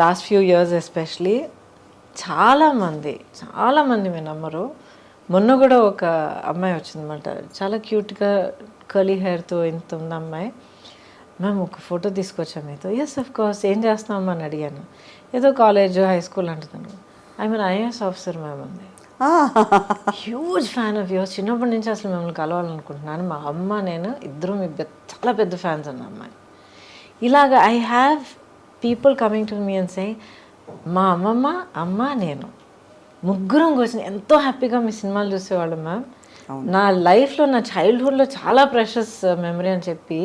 లాస్ట్ ఫ్యూ ఇయర్స్ ఎస్పెషలీ చాలామంది మీరు నమ్మరు, మొన్న కూడా ఒక అమ్మాయి వచ్చిందన్నమాట, చాలా క్యూట్గా కర్లీ హెయిర్తో ఇంత ఉంది అమ్మాయి. మ్యామ్ ఒక ఫోటో తీసుకొచ్చాము మీతో. ఎస్ అఫ్ కోర్స్, ఏం చేస్తామని అడిగాను. ఏదో కాలేజ్ హై స్కూల్ అంటున్నాను. I mean IAS officer ma'am అంది. Huge fan of yours. చిన్నప్పటి నుంచి అసలు మిమ్మల్ని కలవాలనుకుంటున్నాను. మా అమ్మ నేను ఇద్దరు మీ చాలా పెద్ద ఫ్యాన్స్ అన్న అమ్మాయి. ఇలాగ I have people coming to me and say, మా అమ్మమ్మ, అమ్మ, నేను ముగ్గురం కూర్చొని ఎంతో హ్యాపీగా మీ సినిమాలు చూసేవాళ్ళం మ్యామ్. నా లైఫ్లో, నా చైల్డ్హుడ్లో చాలా ప్రెషస్ మెమరీ అని చెప్పి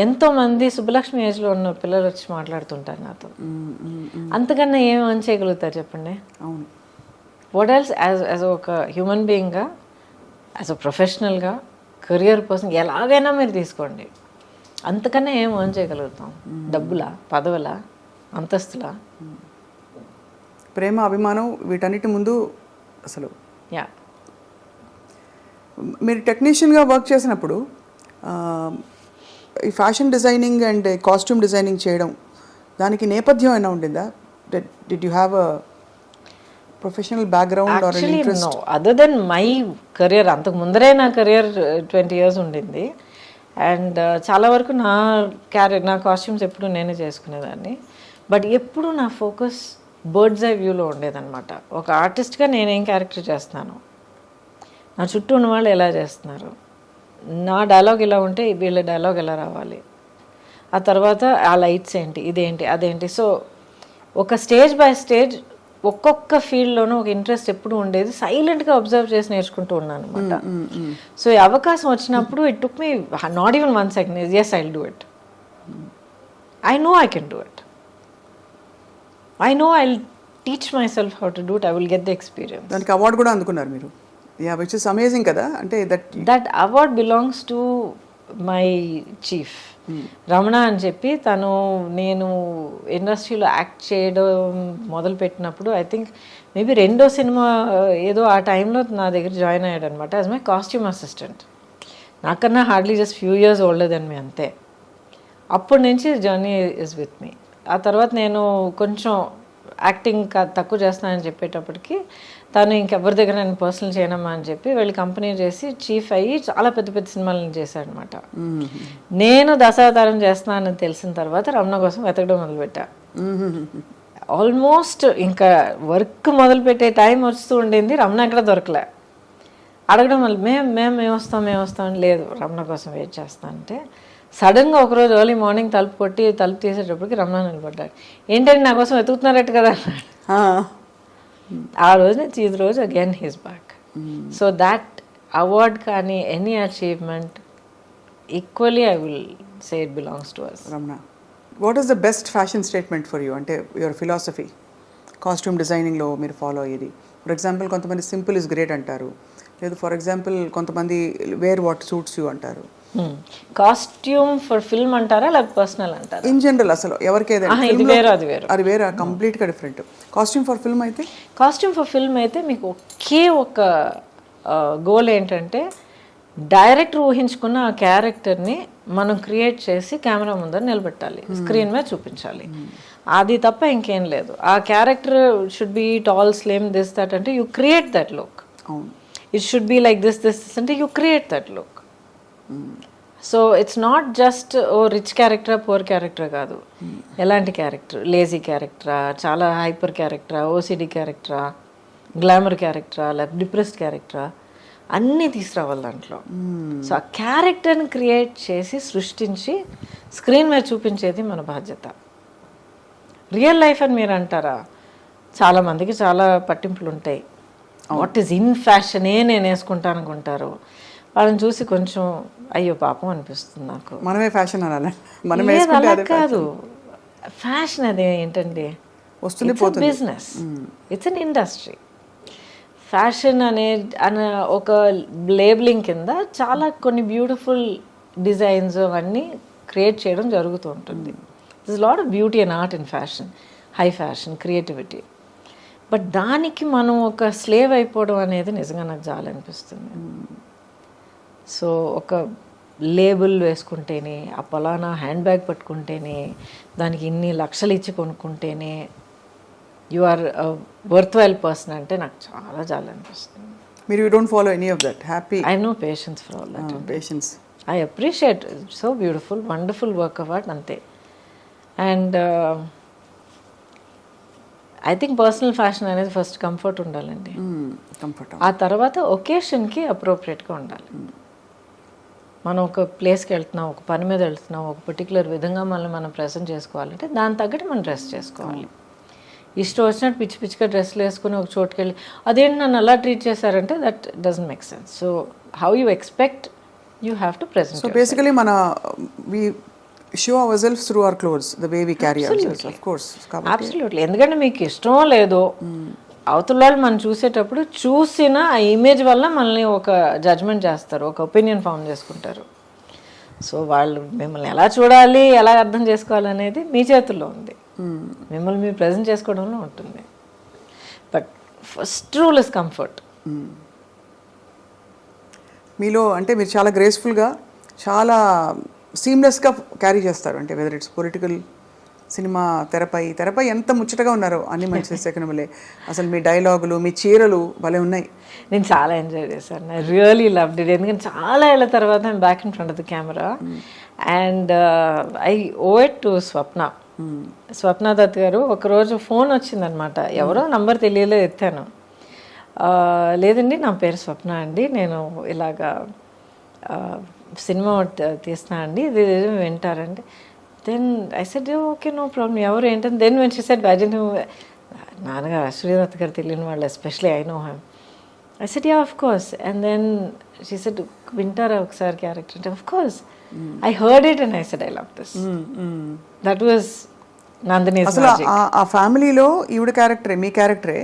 ఎంతోమంది సుబ్బలక్ష్మి ఏజ్లో ఉన్న పిల్లలు వచ్చి మాట్లాడుతుంటారు నాతో. అంతకన్నా ఏం అని చేయగలుగుతారు చెప్పండి? అవును. వాట్ ఎల్స్ యాజ్ ఒక హ్యూమన్ బీయింగ్గా, యాజ్ అ ప్రొఫెషనల్గా, కెరియర్ పర్సన్ ఎలాగైనా మీరు తీసుకోండి, అంతకన్నా ఏం ఎర్న్ చేయగలుగుతాం? డబ్బులా, పదవులా, అంతస్తులా? ప్రేమ, అభిమానం వీటన్నిటి ముందు అసలు. యా. మీరు టెక్నీషియన్గా వర్క్ చేసినప్పుడు ఈ fashion designing and costume designing చేయడం, దానికి నేపథ్యం అయినా ఉండిందా? Did you have a professional background or interest? No, other than my career. అంతకు ముందరే నా కెరియర్ 20 years ఉండింది. అండ్ చాలా వరకు నా కాస్ట్యూమ్స్ ఎప్పుడు నేనే చేసుకునేదాన్ని. బట్ ఎప్పుడు నా ఫోకస్ బర్డ్స్ ఐ వ్యూలో ఉండేదన్నమాట. ఒక ఆర్టిస్ట్గా నేనేం క్యారెక్టర్ చేస్తున్నాను, నా చుట్టూ ఉన్న వాళ్ళు ఎలా చేస్తున్నారు, నా డైలాగ్ ఇలా ఉంటే వీళ్ళ డైలాగ్ ఎలా రావాలి, ఆ తర్వాత ఆ లైట్స్ ఏంటి, ఇదేంటి, అదేంటి. సో ఒక స్టేజ్ బై స్టేజ్ ఒక్కొక్క ఫీల్డ్లోనూ ఒక ఇంట్రెస్ట్ ఎప్పుడు ఉండేది. సైలెంట్గా అబ్జర్వ్ చేసి నేర్చుకుంటూ ఉన్నాను అనమాట. సో ఈ అవకాశం వచ్చినప్పుడు it took me not even 1 second. Yes, I will do it. I know I can do it. I know I will teach myself how to do it. I will get the experience. దానికి అవార్డు కూడా అందుకున్నారు మీరు. యా, విచ్ ఇస్ అమేజింగ్ కదా. అంటే that award belongs to my chief Ramana అని చెప్పి. నేను ఇండస్ట్రీలో యాక్ట్ చేయడం మొదలుపెట్టినప్పుడు ఐ థింక్ మేబీ 2వ సినిమా ఏదో ఆ టైంలో నా దగ్గర జాయిన్ అయ్యాడు అనమాట యాజ్ మై కాస్ట్యూమ్ అసిస్టెంట్. నాకన్నా hardly just few years older than me, అంతే. అప్పటి నుంచి జర్నీ ఇస్ విత్ మీ. ఆ తర్వాత నేను కొంచెం యాక్టింగ్ తక్కువ చేస్తున్నానని చెప్పేటప్పటికి తను ఇంకెవరి దగ్గర నేను పర్సనల్ చేయనమ్మా అని చెప్పి వెళ్ళి కంపెనీ చేసి చీఫ్ అయ్యి చాలా పెద్ద పెద్ద సినిమాలను చేశాడనమాట. నేను దశావతారం చేస్తున్నానని తెలిసిన తర్వాత రమణ కోసం వెతకడం మొదలుపెట్టా. ఆల్మోస్ట్ ఇంకా వర్క్ మొదలుపెట్టే టైం వస్తూ ఉండింది, రమణ ఎక్కడ దొరకలే. అడగడం వల్ల మేము వస్తాం లేదు రమణ కోసం వెయిట్ చేస్తా అంటే, సడన్గా ఒకరోజు ఎర్లీ మార్నింగ్ తలుపు తీసేటప్పటికి రమణ నిలబడ్డాడు. ఏంటంటే నా కోసం వెతుకుతున్నారట్టు కదా అన్నాడు. ఆ రోజు నుంచి ఈ రోజు again he's back. So that award కానీ any achievement equally I will say it belongs to us. Ramana, what is the best fashion statement for you? అంటే యువర్ ఫిలాసఫీ కాస్ట్యూమ్ డిజైనింగ్లో మీరు ఫాలో అయ్యేది. ఫర్ ఎగ్జాంపుల్ కొంతమంది సింపుల్ ఇస్ గ్రేట్ అంటారు, లేదు ఫర్ ఎగ్జాంపుల్ కొంతమంది వేర్ వాట్ సూట్స్ యూ అంటారు. కాస్ట్యూమ్ ఫర్ ఫిల్మ్ అంటారా లేకపోతే పర్సనల్ అంటారా? ఇన్ జనరల్ అసలు ఎవరికి ఇది వేరు అది వేరే, కంప్లీట్గా డిఫరెంట్. కాస్ట్యూమ్ ఫర్ ఫిల్మ్ అయితే మీకు ఒకే ఒక గోల్ ఏంటంటే డైరెక్టర్ ఊహించుకున్న ఆ క్యారెక్టర్ని మనం క్రియేట్ చేసి కెమెరా ముందర నిలబెట్టాలి, స్క్రీన్ మీద చూపించాలి. అది తప్ప ఇంకేం లేదు. ఆ character should be tall, slim, this that అంటే you create that look. It should be like this అంటే you create that look. So it's not just oh rich క్యారెక్టరా, పూర్ క్యారెక్టరా కాదు. ఎలాంటి క్యారెక్టర్, లేజీ క్యారెక్టరా, చాలా హైపర్ క్యారెక్టరా, ఓసిడి క్యారెక్టరా, గ్లామర్ క్యారెక్టరా, లేకపోతే డిప్రెస్డ్ క్యారెక్టరా, అన్నీ తీసుకురావాలి దాంట్లో. సో ఆ క్యారెక్టర్ని క్రియేట్ చేసి సృష్టించి స్క్రీన్ మీద చూపించేది మన బాధ్యత. రియల్ లైఫ్ అని మీరు అంటారా, చాలామందికి చాలా పట్టింపులు ఉంటాయి. వాట్ ఈజ్ ఇన్ ఫ్యాషనే నేను వేసుకుంటాను అనుకుంటారు. వాళ్ళని చూసి కొంచెం అయ్యో పాపం అనిపిస్తుంది నాకు. మనమే ఫ్యాషన్ అనాలి. అలా కాదు, ఫ్యాషన్ అది ఏంటండి, వస్తుంది, business, it's an industry. Fashion అనే ఒక లేబులింగ్ కింద చాలా కొన్ని బ్యూటిఫుల్ డిజైన్స్ అవన్నీ క్రియేట్ చేయడం జరుగుతూ ఉంటుంది. This lot of beauty and art in fashion, high fashion, creativity. But దానికి మనం ఒక స్లేవ్ అయిపోవడం అనేది నిజంగా నాకు చాలా అనిపిస్తుంది. సో ఒక లేబుల్ వేసుకుంటేనే, ఆ పలానా హ్యాండ్ బ్యాగ్ పట్టుకుంటేనే, దానికి ఇన్ని లక్షలు ఇచ్చి కొనుక్కుంటేనే you are worthwhile person అంటే నాకు చాలా చాలా అనిపిస్తుంది. మీరు you don't follow any of that? Happy, I no patience for all that. Patience, I appreciate, so beautiful, wonderful work of art, అంతే. And I think personal fashion అనేది ఫస్ట్ కంఫర్ట్ ఉండాలండి. కంఫర్ట్. ఆ తర్వాత ఒకేషన్కి అప్రోప్రియేట్గా ఉండాలి. మనం ఒక ప్లేస్కి వెళ్తున్నాం, ఒక పని మీద వెళ్తున్నాం, ఒక పర్టికులర్ విధంగా మనం ప్రెజెంట్ చేసుకోవాలంటే దాని తగ్గట్టు మనం డ్రెస్ చేసుకోవాలి. ఇష్టం వచ్చినట్టు పిచ్చి పిచ్చిగా డ్రెస్లు వేసుకుని ఒక చోటుకి వెళ్ళి అదేంటి నన్ను అలా ట్రీట్ చేశారంటే that doesn't make sense. So how you expect you have to present. So basically we show ourselves through our clothes, the way we carry ourselves, of course. Absolutely. ఎందుకంటే మీకు ఇష్టమో లేదో అవతల వాళ్ళు మనం చూసేటప్పుడు చూసిన ఆ ఇమేజ్ వల్ల మనల్ని ఒక జడ్జ్మెంట్ చేస్తారు, ఒక ఒపీనియన్ ఫామ్ చేసుకుంటారు. సో వాళ్ళు మిమ్మల్ని ఎలా చూడాలి, ఎలా అర్థం చేసుకోవాలనేది మీ చేతుల్లో ఉంది. మిమ్మల్ని మీరు ప్రజెంట్ చేసుకోవడంలో ఉంటుంది. But first rule is comfort. మీలో అంటే మీరు చాలా గ్రేస్ఫుల్గా, చాలా సీమ్లెస్గా క్యారీ చేస్తారు. అంటే వెదర్ ఇట్స్ పొలిటికల్, సినిమా, తెరపై ఎంత ముచ్చటగా ఉన్నారో అన్ని మంచి సెకండ్లే. అసలు మీ డైలాగులు, మీ చీరలు భలే ఉన్నాయి. నేను చాలా ఎంజాయ్ చేశాను. I really loved it. ఎందుకంటే చాలా ఏళ్ళ తర్వాత I'm back in front of the camera and I owe it to Swapna Dutt garu. ఒకరోజు ఫోన్ వచ్చిందనమాట, ఎవరో నంబర్ తెలియలేదు, ఎత్తాను. లేదండి నా పేరు స్వప్న అండి, నేను ఇలాగా సినిమా తీస్తున్నా అండి, ఇది వింటారండి. Then I said okay no problem, ఎవరు ఏంటని. Then when she said Ajay నాన్నగారు అశ్వదత్ గారు తెలియని వాళ్ళు, especially I know him. I said yeah of course. And then she said వింటారా ఒకసారి క్యారెక్టర్ అంటే, of course. I heard it and I said I love this. That was Nandini. అసలు ఆ ఫ్యామిలీలో ఈవిడ క్యారెక్టరే, మీ క్యారెక్టరే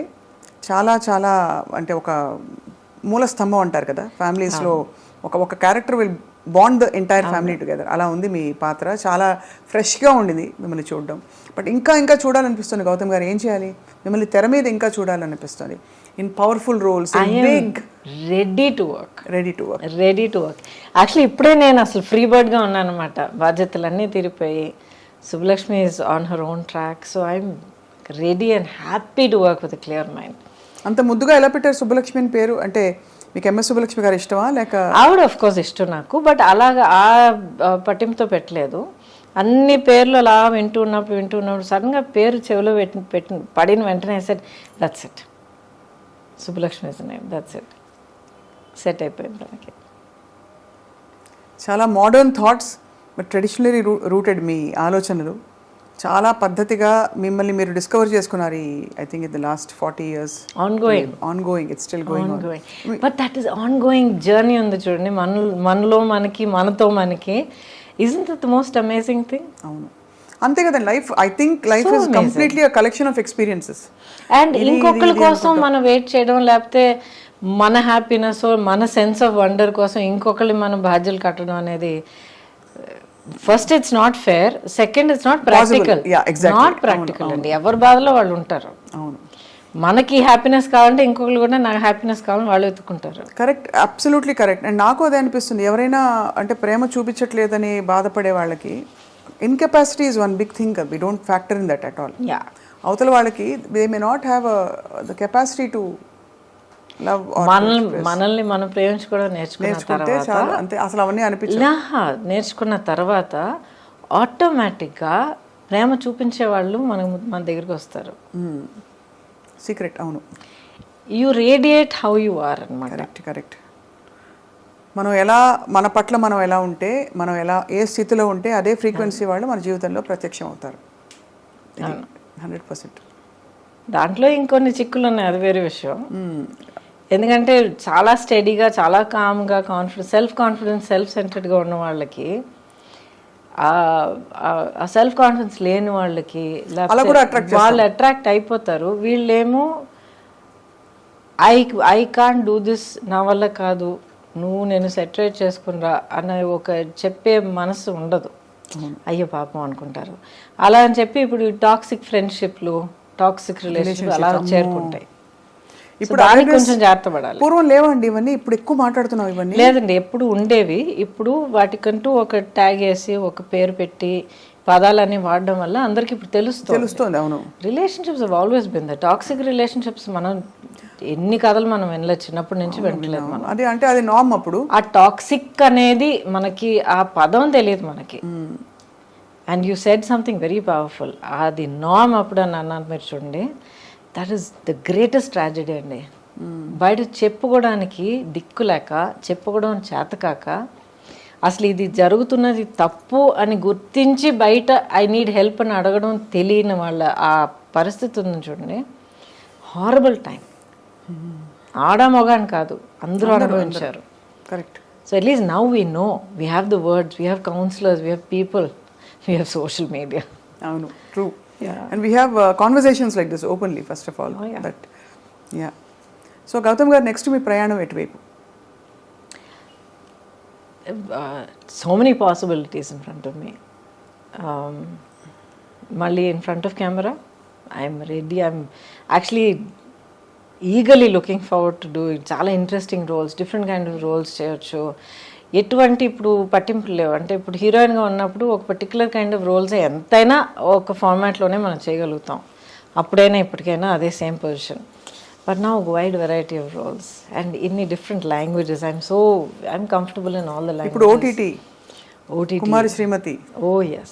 చాలా చాలా అంటే ఒక మూల స్తంభం అంటారు కదా ఫ్యామిలీస్లో. ఒక character will bond the entire family together. అలా ఉంది మీ పాత్ర. చాలా ఫ్రెష్గా ఉండింది మిమ్మల్ని చూడడం. బట్ ఇంకా చూడాలనిపిస్తుంది గౌతమ్ గారు. ఏం చేయాలి, మిమ్మల్ని తెర మీద ఇంకా చూడాలనిపిస్తుంది in powerful roles. Ready to work. Actually ఇప్పుడే నేను అసలు ఫ్రీ బర్డ్గా ఉన్నాను అనమాట. బాధ్యతలన్నీ తీరిపోయి Subbalakshmi is on her own track. So I'm ready and happy to work with clear mind. అంత ముద్దుగా ఎలా పెట్టారు సుబ్బలక్ష్మి అని పేరు? అంటే మీకు ఎంఎస్ సుబ్బలక్ష్మి గారు ఇష్టమా లేక? ఆవిడ ఆఫ్ కోర్స్ ఇష్టం నాకు, బట్ అలాగా ఆ పట్టింపుతో పెట్టలేదు. అన్ని పేర్లు అలా వింటూ ఉన్నప్పుడు సడన్గా పేరు చెవిలో పడిన వెంటనే set that's it, Subbalakshmi is name, that's it. Set అయిపోయింది మనకి. చాలా modern thoughts but traditionally rooted మీ ఆలోచనలు. చాలా పద్ధతిగా మిమ్మల్ని మీరు డిస్కవర్ చేసుకున్నారు I think in the last 40 years. Ongoing it's still going on. But that is ongoing journey ఉంది చూడండి, మనలో మనకి, మనతో మనకి. Isn't that the most amazing thing? అవును, అంతే కదండి. I think life is completely a collection of experiences. And ఇంకొకరి కోసం మనం వెయిట్ చేయడం, లేకపోతే మన హ్యాపీనెస్, మన సెన్స్ ఆఫ్ వండర్ కోసం ఇంకొకరి మనం బాధ్యతలు కట్టడం అనేది first it's not fair, second it's not practical. Not practical అండి. ఎవరి బాధలో వాళ్ళు ఉంటారు. అవును, మనకి హ్యాపీనెస్ కావాలంటే ఇంకొకరు కూడా నాకు హ్యాపీనెస్ కావాలని వాళ్ళు ఎత్తుకుంటారు. Correct, absolutely correct. అండ్ నాకు అదే అనిపిస్తుంది, ఎవరైనా అంటే ప్రేమ చూపించట్లేదని బాధపడే వాళ్ళకి incapacity is one big thing. We don't factor in that at all. అవతల వాళ్ళకి they may not have the capacity to love. మనల్ని మనం ప్రేమించుకోవడం నేర్చుకున్న తర్వాత ఆటోమేటిక్గా ప్రేమ చూపించే వాళ్ళు మన దగ్గరికి వస్తారు. సీక్రెట్. అవును, you radiate how you are అన్నమాట. కరెక్ట్. మనం ఎలా, మన పట్ల మనం ఎలా ఉంటే, మనం ఎలా ఏ స్థితిలో ఉంటే అదే ఫ్రీక్వెన్సీ వాళ్ళు మన జీవితంలో ప్రత్యక్షం అవుతారు. 100%. దాంట్లో ఇంకొన్ని చిక్కులు ఉన్నాయి, అది వేరే విషయం. ఎందుకంటే చాలా స్టడీగా, చాలా కామ్గా, సెల్ఫ్ కాన్ఫిడెన్స్, సెల్ఫ్ సెంటర్డ్గా ఉన్న వాళ్ళకి, ఆ సెల్ఫ్ కాన్ఫిడెన్స్ లేని వాళ్ళకి వాళ్ళు అట్రాక్ట్ అయిపోతారు. వీళ్ళేమో ఐ కాంట్ డూ దిస్, నా వల్ల కాదు, నువ్వు నేను సెటరేట్ చేసుకునిరా అన్న ఒక చెప్పే మనసు ఉండదు. అయ్యో పాపం అనుకుంటారు. అలా అని చెప్పి ఇప్పుడు టాక్సిక్ ఫ్రెండ్షిప్లు, టాక్సిక్ రిలేషన్షిప్ అలా చేరుకుంటాయి. ఇప్పుడు దానికి కొంచెం జాగ్రత్త పడాలి. పూర్వం లేవండి ఇవన్నీ, ఇప్పుడు ఎక్కువ మాట్లాడుతున్నాం ఇవన్నీ. లేదండి, ఎప్పుడు ఉండేవి. ఇప్పుడు వాటికంటూ ఒక ట్యాగ్ వేసి ఒక పేరు పెట్టి పదాలన్నీ వాడడం వల్ల అందరికి ఇప్పుడు తెలుస్తుంది. అవును, relationships have always been the toxic relationships. మనం ఎన్ని కథలు మనం వినలేదు, చిన్నప్పటి నుంచి వింటలేదు మనం. అది అంటే అది నార్మ్. అప్పుడు ఆ టాక్సిక్ అనేది మనకి ఆ పదం తెలియదు మనకి. And you said something very powerful. అది నార్మ్ అప్పుడు అని అన్నాను మీరు చూడండి. That is the greatest tragedy అండి. బయట చెప్పుకోవడానికి దిక్కు లేక, చెప్పుకోవడం చేతకాక, అసలు ఇది జరుగుతున్నది తప్పు అని గుర్తించి బయట ఐ నీడ్ హెల్ప్ అని అడగడం తెలియని వాళ్ళ ఆ పరిస్థితి ఉంది చూడండి. Horrible time. ఆడ మగ అని కాదు, అందరూ అనుభవించారు. Correct. So at least now we know, we have the words, we have counsellors, we have people, we have social media. అవును, true. And we have conversations like this openly first of all. But yeah, so Gautam గారు, నెక్స్ట్ మీ ప్రయాణం ఎటువైపు? So many possibilities in front of me. Mali in front of camera, I'm ready. I'm actually eagerly looking forward to doing చాలా interesting roles, different kind of roles చేయొచ్చు. ఎటువంటి ఇప్పుడు పట్టింపులు లేవు. అంటే ఇప్పుడు హీరోయిన్గా ఉన్నప్పుడు ఒక పర్టికులర్ కైండ్ ఆఫ్ రోల్స్ ఎంతైనా ఒక ఫార్మాట్లోనే మనం చేయగలుగుతాం. అప్పుడైనా ఇప్పటికైనా అదే same position. But now wide variety of roles and in different languages. I'm comfortable in all the languages. ఇప్పుడు OTT కుమారి శ్రీమతి. Oh yes.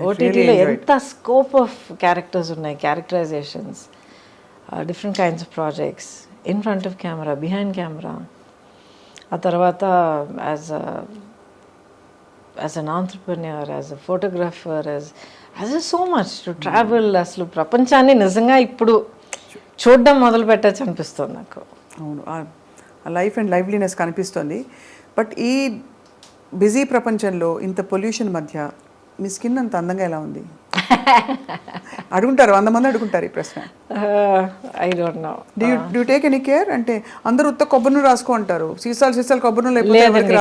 OTT లో ఎంత స్కోప్ ఆఫ్ క్యారెక్టర్స్ ఉన్నాయి, characterisations, different kinds of projects, in front of camera, behind camera. ఆ తర్వాత as an entrepreneur, as a photographer, as so much to travel. అసలు ప్రపంచాన్ని నిజంగా ఇప్పుడు చూడడం మొదలు పెట్టచ్చు అనిపిస్తుంది నాకు. అవును, ఆ లైఫ్ అండ్ లైవ్లీనెస్ కనిపిస్తుంది. బట్ ఈ బిజీ ప్రపంచంలో ఇంత పొల్యూషన్ మధ్య మీ స్కిన్ అంత అందంగా ఎలా ఉంది? అడుగుంటారు, 100 మంది అడుగుంటారు ఈ ప్రశ్న. I don't know. Do take any care? అంటే అందరూ ఉత్త కొబ్బరి నూనె రాసుకో అంటారు, సీసాలు కొబ్బరి నూనె.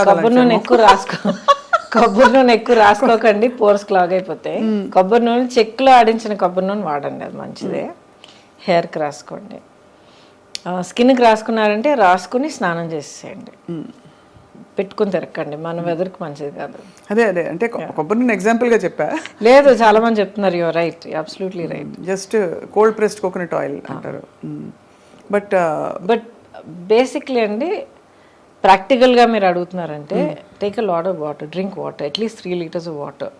కొబ్బరి నూనె ఎక్కువ కొబ్బరి నూనె ఎక్కువ రాసుకోకండి, పోర్స్ క్లాగ్ అయిపోతాయి. కొబ్బరి నూనె చెక్కులో ఆడించిన కొబ్బరి నూనె వాడండి, అది మంచిదే. హెయిర్కి రాసుకోండి. స్కిన్కి రాసుకున్నారంటే రాసుకుని స్నానం చేసేయండి, పెట్టుకుని తిరగండి. మన వెదర్కి మంచిది కాదు. అదే అంటే కొబ్బరి నూనె ఎగ్జాంపుల్గా చెప్పా. లేదు, చాలా మంది చెప్తున్నారు. Your right, absolutely right. Just cold pressed coconut oil అంటారు. బట్ బేసిక్లీ అండి, ప్రాక్టికల్గా మీరు అడుగుతున్నారంటే take a lot of water, drink water, at least 3 liters of water.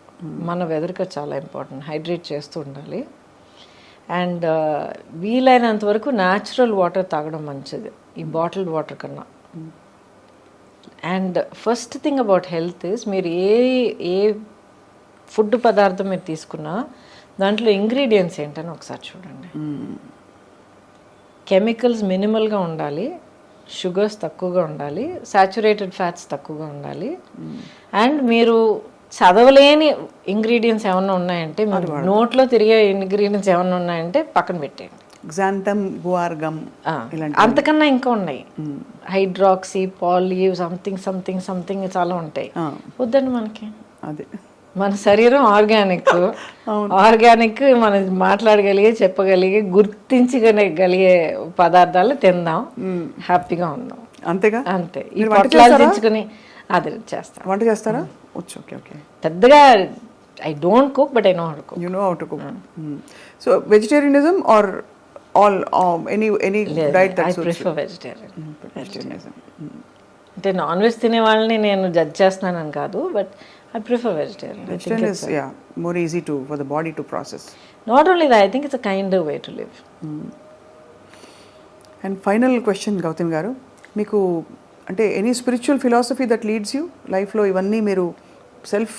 మన వెదర్కి చాలా ఇంపార్టెంట్. హైడ్రేట్ చేస్తూ ఉండాలి. అండ్ వీలైనంత వరకు న్యాచురల్ వాటర్ తాగడం మంచిది ఈ బాటిల్డ్ వాటర్ కన్నా. And first thing about health is, మీరు ఏ ఫుడ్ పదార్థం మీరు తీసుకున్నా దాంట్లో ఇంగ్రీడియంట్స్ ఏంటని ఒకసారి చూడండి. కెమికల్స్ మినిమల్గా ఉండాలి, షుగర్స్ తక్కువగా ఉండాలి, సాచురేటెడ్ ఫ్యాట్స్ తక్కువగా ఉండాలి. అండ్ మీరు చదవలేని ఇంగ్రీడియంట్స్ ఏమన్నా ఉన్నాయంటే, మీరు నోట్లో తిరిగే ఇంగ్రీడియంట్స్ ఏమన్నా ఉన్నాయంటే పక్కన పెట్టేయండి. గ్జాంతమ్, గువార్ గమ్, అంతకన్నా ఇంకా ఉన్నాయి. హైడ్రాక్సీ, పాలీ, సంథింగ్ చాలా ఉంటాయి. వద్దండి మనకి. అదే, మన శరీరం ఆర్గానిక్. మనం మాట్లాడగలిగే, చెప్పగలిగే, గుర్తించగలిగే పదార్థాలు తిందాం, హ్యాపీగా ఉందాం. అంతేగా? అంతే. ఈ పొట్లాదించుకుని అది చేస్తాను. వంట చేస్తారా? ఓకే. పెద్దగా I don't cook, but I know how to cook. You know how to cook. So vegetarianism or all any diet that suits? I prefer vegetarianism. అంటే నాన్ వెజ్ తినే వాళ్ళని నేను జడ్జ్ చేస్తున్నానని కాదు, but I prefer vegetarian. Vegetarian is more easy for the body to process. Not only that, I think it's a kinder way to live. And final question, Gautam garu, మీకు అంటే any spiritual philosophy that leads you లైఫ్లో? ఇవన్నీ మీరు సెల్ఫ్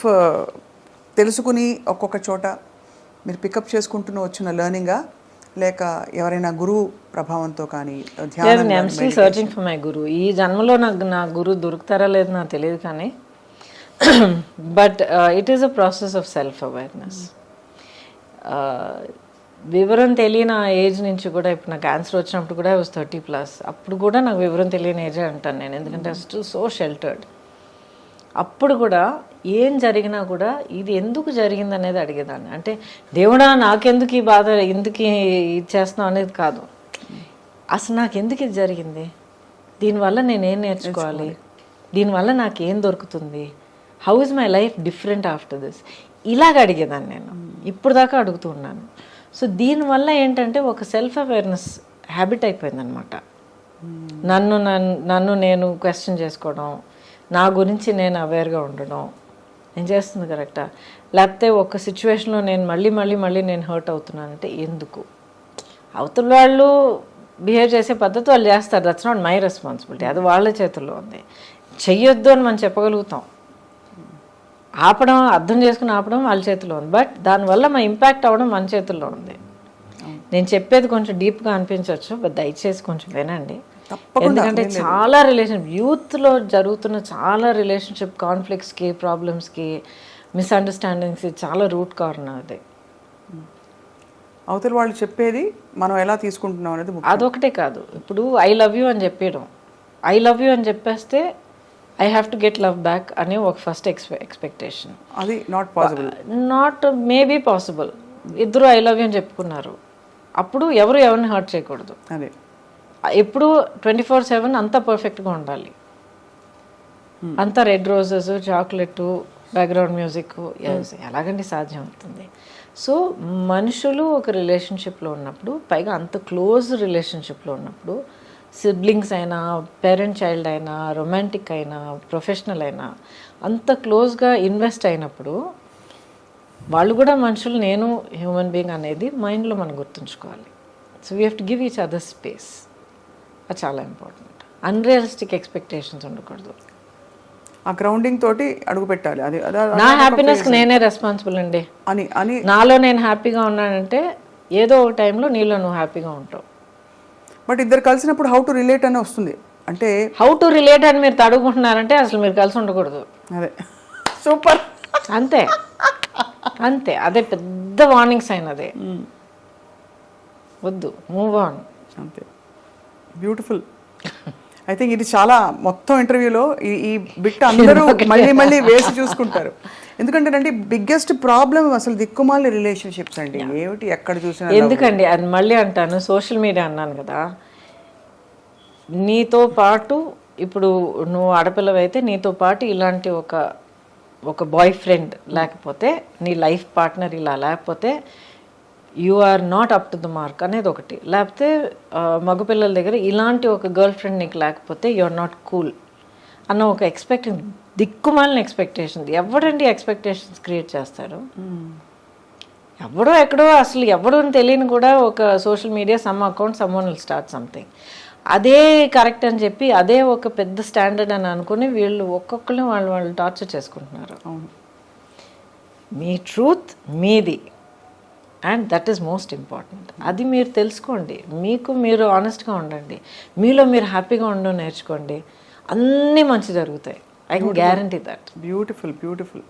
తెలుసుకుని ఒక్కొక్క చోట మీరు పికప్ చేసుకుంటూ వచ్చిన లెర్నింగా, లేక ఎవరైనా గురువు ప్రభావంతో కానీ ధ్యానం? I'm still searching for my guru. ఈ జన్మలో నాకు నా గురువు దొరుకుతారా లేదు నాకు తెలియదు, కానీ but it is a process of self awareness. వివరం తెలియని ఆ ఏజ్ నుంచి కూడా, ఇప్పుడు నాకు క్యాన్సర్ వచ్చినప్పుడు కూడా I was 30+. అప్పుడు కూడా నాకు వివరం తెలియని ఏజే అంటాను నేను, ఎందుకంటే స్టిల్ సో షెల్టర్డ్. అప్పుడు కూడా ఏం జరిగినా కూడా ఇది ఎందుకు జరిగింది అనేది అడిగేదాన్ని. అంటే దేవుడా నాకెందుకు ఈ బాధ, ఎందుకు ఇచ్చేస్తున్నావు అనేది కాదు, అసలు నాకు ఎందుకు ఇది జరిగింది, దీనివల్ల నేనేం నేర్చుకోవాలి, దీనివల్ల నాకేం దొరుకుతుంది, how is my life different after this, ఇలాగ అడిగేదాన్ని నేను. ఇప్పుడు దాకా అడుగుతూ ఉన్నాను. సో దీనివల్ల ఏంటంటే ఒక సెల్ఫ్ అవేర్నెస్ హ్యాబిట్ అయిపోయిందనమాట. నన్ను నేను క్వశ్చన్ చేసుకోవడం, నా గురించి నేను అవేర్గా ఉండడం, నేను చేస్తుంది కరెక్టా, లేకపోతే ఒక సిచ్యువేషన్లో నేను మళ్ళీ నేను హర్ట్ అవుతున్నానంటే ఎందుకు, అవతల వాళ్ళు బిహేవ్ చేసే పద్ధతి వాళ్ళు చేస్తారు, దట్స్ నాట్ మై రెస్పాన్సిబిలిటీ, అది వాళ్ళ చేతుల్లో ఉంది. చెయ్యొద్దు అని మనం చెప్పగలుగుతాం, ఆపడం అర్థం చేసుకుని ఆపడం వాళ్ళ చేతిలో ఉంది, బట్ దానివల్ల మా ఇంపాక్ట్ అవ్వడం మన చేతుల్లో ఉంది. నేను చెప్పేది కొంచెం డీప్గా అనిపించవచ్చు, బట్ దయచేసి కొంచెం వినండి. ఎందుకంటే చాలా యూత్లో జరుగుతున్న చాలా రిలేషన్షిప్ కాన్ఫ్లిక్ట్స్కి, ప్రాబ్లమ్స్కి, మిస్అండర్స్టాండింగ్స్కి చాలా రూట్ కారణం అది. అవతల వాళ్ళు చెప్పేది మనం ఎలా తీసుకుంటున్నాం అనేది అదొకటే కాదు, ఇప్పుడు ఐ లవ్ యూ అని చెప్పడం, ఐ లవ్ యూ అని చెప్పేస్తే I have to get love back అనే ఒక ఫస్ట్ ఎక్స్పెక్టేషన్. అది not possible. Not maybe possible. ఇద్దరు ఐ లవ్ యూ అని చెప్పుకున్నారు, అప్పుడు ఎవరు ఎవరిని హర్ట్ చేయకూడదు. అదే ఎప్పుడు 24/7 అంతా పర్ఫెక్ట్గా ఉండాలి, అంతా red roses, chocolate, background music, ఎలాగండి సాధ్యం అవుతుంది? సో మనుషులు ఒక రిలేషన్షిప్లో ఉన్నప్పుడు, పైగా అంత క్లోజ్ రిలేషన్షిప్లో ఉన్నప్పుడు, సిబ్లింగ్స్ అయినా, పేరెంట్ చైల్డ్ అయినా, రొమాంటిక్ అయినా, ప్రొఫెషనల్ అయినా, అంత క్లోజ్గా ఇన్వెస్ట్ అయినప్పుడు వాళ్ళు కూడా మనుషులు, నేను హ్యూమన్ బీయింగ్ అనేది మైండ్లో మనం గుర్తుంచుకోవాలి. So we have to give each other space. అది చాలా ఇంపార్టెంట్. అన్రియలిస్టిక్ ఎక్స్పెక్టేషన్స్ ఉండకూడదు. ఆ గ్రౌండింగ్ తోటి అడుగు పెట్టాలి. అది నా హ్యాపీనెస్కి నేనే రెస్పాన్సిబుల్ అండి అని అని నాలో నేను హ్యాపీగా ఉన్నానంటే ఏదో ఒక టైంలో నీలో నువ్వు హ్యాపీగా ఉంటావు. బట్ ఇద్దరు కలిసినప్పుడు హౌ టు రిలేట్ అని వస్తుంది. అంటే హౌ టు రిలేట్ అని మీరు తడుగుకుంటున్నారంటే అసలు మీరు కలిసి ఉండకూడదు. అదే సూపర్. అంతే అంతే, అదే పెద్ద వార్నింగ్ సైన్. అదే వద్దు, మూవ్ ఆన్. అంతే, బ్యూటిఫుల్. ఐ థింక్ ఇది చాలా మొత్తం ఇంటర్వ్యూలో ఈ బిట్ అందరూ మళ్ళీ మళ్ళీ వేసి చూసుకుంటారు. ఎందుకంటే బిగ్గెస్ట్ ప్రాబ్లం అసలు దిక్కుమాలి రిలేషన్షిప్స్ అండి. ఏమిటి ఎక్కడ చూసినా. ఎందుకండి అది మళ్ళీ అంటాను, సోషల్ మీడియా అన్నాను కదా, నీతో పాటు ఇప్పుడు నువ్వు ఆడపిల్లవైతే నీతో పాటు ఇలాంటి ఒక బాయ్ ఫ్రెండ్ లేకపోతే, నీ లైఫ్ పార్ట్నర్ ఇలా లేకపోతే you are not up to the mark అనేది ఒకటి. లేకపోతే మగపిల్లల దగ్గర ఇలాంటి ఒక గర్ల్ ఫ్రెండ్ నీకు లేకపోతే యు ఆర్ నాట్ కూల్ అన్న ఒక దిక్కుమాలిన ఎక్స్పెక్టేషన్. ఎవడండి ఎక్స్పెక్టేషన్స్ క్రియేట్ చేస్తాడు? ఎవడో ఎక్కడో అసలు ఎవడో తెలియని కూడా ఒక social media some account someone will start something, అదే కరెక్ట్ అని చెప్పి అదే ఒక పెద్ద స్టాండర్డ్ అని అనుకుని వీళ్ళు ఒక్కొక్కరిని వాళ్ళు టార్చర్ చేసుకుంటున్నారు. మీ ట్రూత్ మీది, and that is most important. అది మీరు తెలుసుకోండి, మీకు మీరు ఆనెస్ట్గా ఉండండి, మీలో మీరు హ్యాపీగా ఉండడం నేర్చుకోండి, అన్నీ మంచి జరుగుతాయి. I can guarantee that. Beautiful beautiful.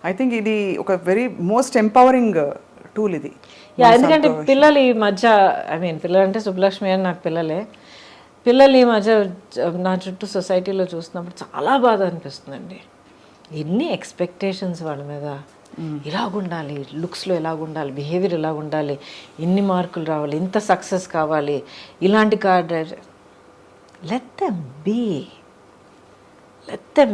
I think ఇది ఒక వెరీ మోస్ట్ ఎంపవరింగ్ టూల్ ఇది. ఎందుకంటే పిల్లలు ఈ మధ్య, ఐ మీన్ పిల్లలు అంటే సుబ్బలక్ష్మి అని నాకు పిల్లలు ఈ మధ్య నా చుట్టూ సొసైటీలో చూస్తున్నప్పుడు చాలా బాధ అనిపిస్తుందండి. ఎన్ని ఎక్స్పెక్టేషన్స్ వాళ్ళ మీద, ఇలాగుండాలి, లుక్స్లో ఎలాగుండాలి, బిహేవియర్ ఎలాగుండాలి, ఇన్ని మార్కులు రావాలి, ఇంత సక్సెస్ కావాలి, ఇలాంటి car drive. Let them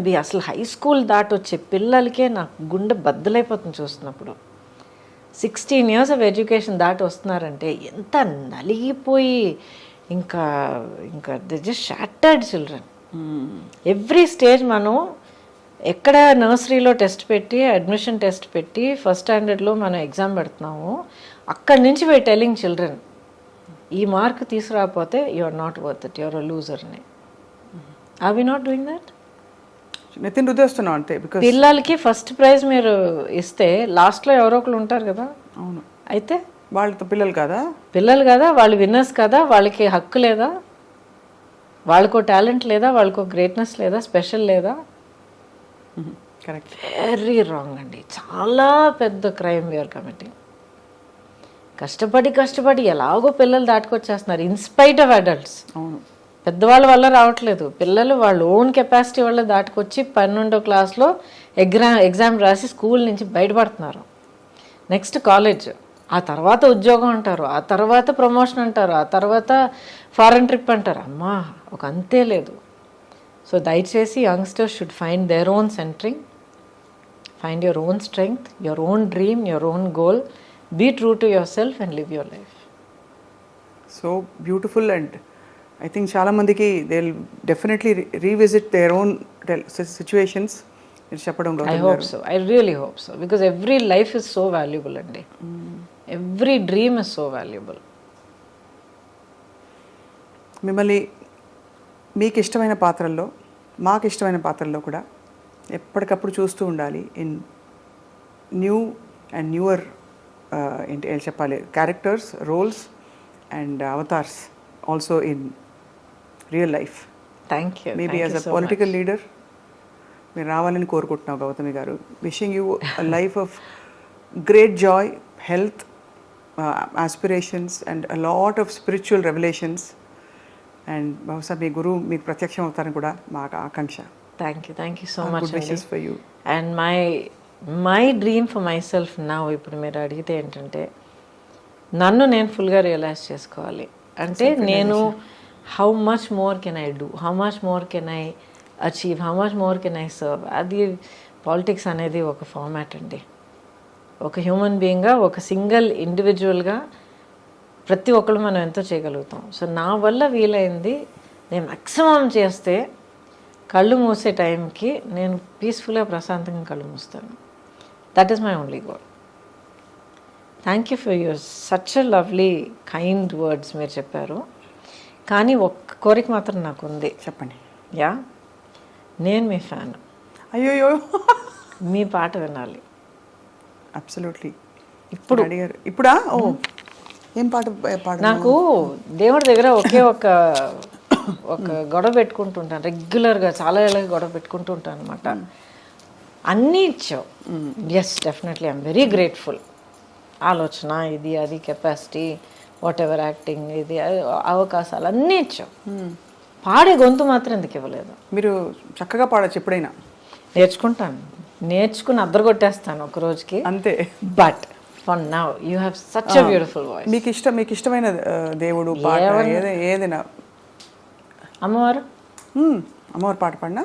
be. అసలు హై స్కూల్ దాటొచ్చే పిల్లలకే నాకు గుండె బద్దలైపోతుంది చూస్తున్నప్పుడు. 16 years ఆఫ్ ఎడ్యుకేషన్ దాటి వస్తున్నారంటే ఎంత నలిగిపోయి, ఇంకా they just shattered children. Every stage మనం ఎక్కడ నర్సరీలో టెస్ట్ పెట్టి, అడ్మిషన్ టెస్ట్ పెట్టి, ఫస్ట్ స్టాండర్డ్లో మనం ఎగ్జామ్ పెడుతున్నాము, అక్కడి నుంచి వీ టెలింగ్ చిల్డ్రన్ ఈ మార్క్ తీసుకురాకపోతే you are not worth it, you are a loser అని. Are we not doing that? నితిన్ రుద్దేస్తున్నాం అంతే. పిల్లలకి ఫస్ట్ ప్రైజ్ మీరు ఇస్తే లాస్ట్లో ఎవరో ఒకరు ఉంటారు కదా. అవును, అయితే వాళ్ళతో పిల్లలు కదా, వాళ్ళు విన్నర్స్ కదా, వాళ్ళకి హక్కు లేదా, వాళ్ళకో టాలెంట్ లేదా, వాళ్ళకో గ్రేట్నెస్ లేదా, స్పెషల్ లేదా? కరెక్ట్. వెరీ రాంగ్ అండి, చాలా పెద్ద క్రైమ్ వీఆర్ కమిటింగ్. కష్టపడి ఎలాగో పిల్లలు దాటుకొచ్చేస్తున్నారు ఇన్స్పైట్ ఆఫ్ అడల్ట్స్. అవును, పెద్దవాళ్ళ వల్ల రావట్లేదు, పిల్లలు వాళ్ళ ఓన్ కెపాసిటీ వల్ల దాటుకొచ్చి 12వ క్లాస్లో ఎగ్జామ్ రాసి స్కూల్ నుంచి బయటపడుతున్నారు. నెక్స్ట్ కాలేజ్, ఆ తర్వాత ఉద్యోగం అంటారు, ఆ తర్వాత ప్రమోషన్ అంటారు, ఆ తర్వాత ఫారెన్ ట్రిప్ అంటారు. అమ్మా ఒక అంతే లేదు. సో దయచేసి youngsters should find their own centering, find your own strength, your own dream, your own goal, be true to yourself and live your life. So beautiful. And I think చాలా మందికి they will definitely revisit their own situations చెప్పడం. I hope so, I really hope so, because every life is so valuable అండి, every dream is so valuable. మిమ్మల్ని మీకు ఇష్టమైన పాత్రల్లో, మాకు ఇష్టమైన పాత్రల్లో కూడా ఎప్పటికప్పుడు చూస్తూ ఉండాలి ఇన్ న్యూ అండ్ న్యూవర్ ఏంటి ఏం చెప్పాలి, characters, roles and avatars also in real life. Thank you. Maybe as a political leader మీరు రావాలని కోరుకుంటున్నావు గౌతమి గారు. Wishing you a life of great joy, health, aspirations and a lot of spiritual revolutions. And బహుశా మీ గురువు మీకు ప్రత్యక్షం అవుతారని కూడా మా ఆకాంక్ష. Thank you so much wishes for you. And my dream for myself నా ఇప్పుడు మీరు అడిగితే ఏంటంటే నన్ను నేను ఫుల్గా రియలైజ్ చేసుకోవాలి. అంటే నేను how much more can I do, how much more can I achieve, how much more can I serve. అది పాలిటిక్స్ అనేది ఒక ఫార్మాట్ అండి. ఒక హ్యూమన్ బీయింగ్గా, ఒక సింగిల్ ఇండివిజువల్గా ప్రతి ఒక్కరు మనం ఎంతో చేయగలుగుతాం. సో నా వల్ల వీలైంది నేను మ్యాక్సిమం చేస్తే కళ్ళు మూసే టైంకి నేను పీస్ఫుల్గా ప్రశాంతంగా కళ్ళు మూస్తాను. That is my only goal. Thank you for your such a lovely kind words మీరు చెప్పారు. కానీ ఒక్క కోరిక మాత్రం నాకు ఉంది. చెప్పండి. యా, నేను మీ ఫ్యాన్. అయ్యోయ్యో, మీ పాట వినాలి. అబ్సల్యూట్లీ. ఇప్పుడు అడిగారు. ఇప్పుడా? ఓ, ఏం పాట పాడ? నాకు దేవుడి దగ్గర ఒకే ఒక గొడవ పెట్టుకుంటుంటాను రెగ్యులర్గా, చాలా ఏళ్ళగా గొడవ పెట్టుకుంటూ ఉంటాను అనమాట. అన్నీ ఇచ్చావు. Yes, definitely I'm very grateful. ఆలోచన, ఇది అది, కెపాసిటీ, వాట్ ఎవర్, యాక్టింగ్, ఇది అవకాశాలు అన్నీ ఇచ్చావు. పాడే గొంతు మాత్రం ఎందుకు ఇవ్వలేదు? మీరు చక్కగా పాడచ్చు ఎప్పుడైనా. నేర్చుకుంటాను, నేర్చుకుని అద్దరగొట్టేస్తాను ఒక రోజుకి, అంతే. But for now you have such a beautiful voice. మీకు ఇష్టమైన దేవుడు పాట ఏదైనా? అమ్మవారు. అమ్మవారు పాట పాడినా?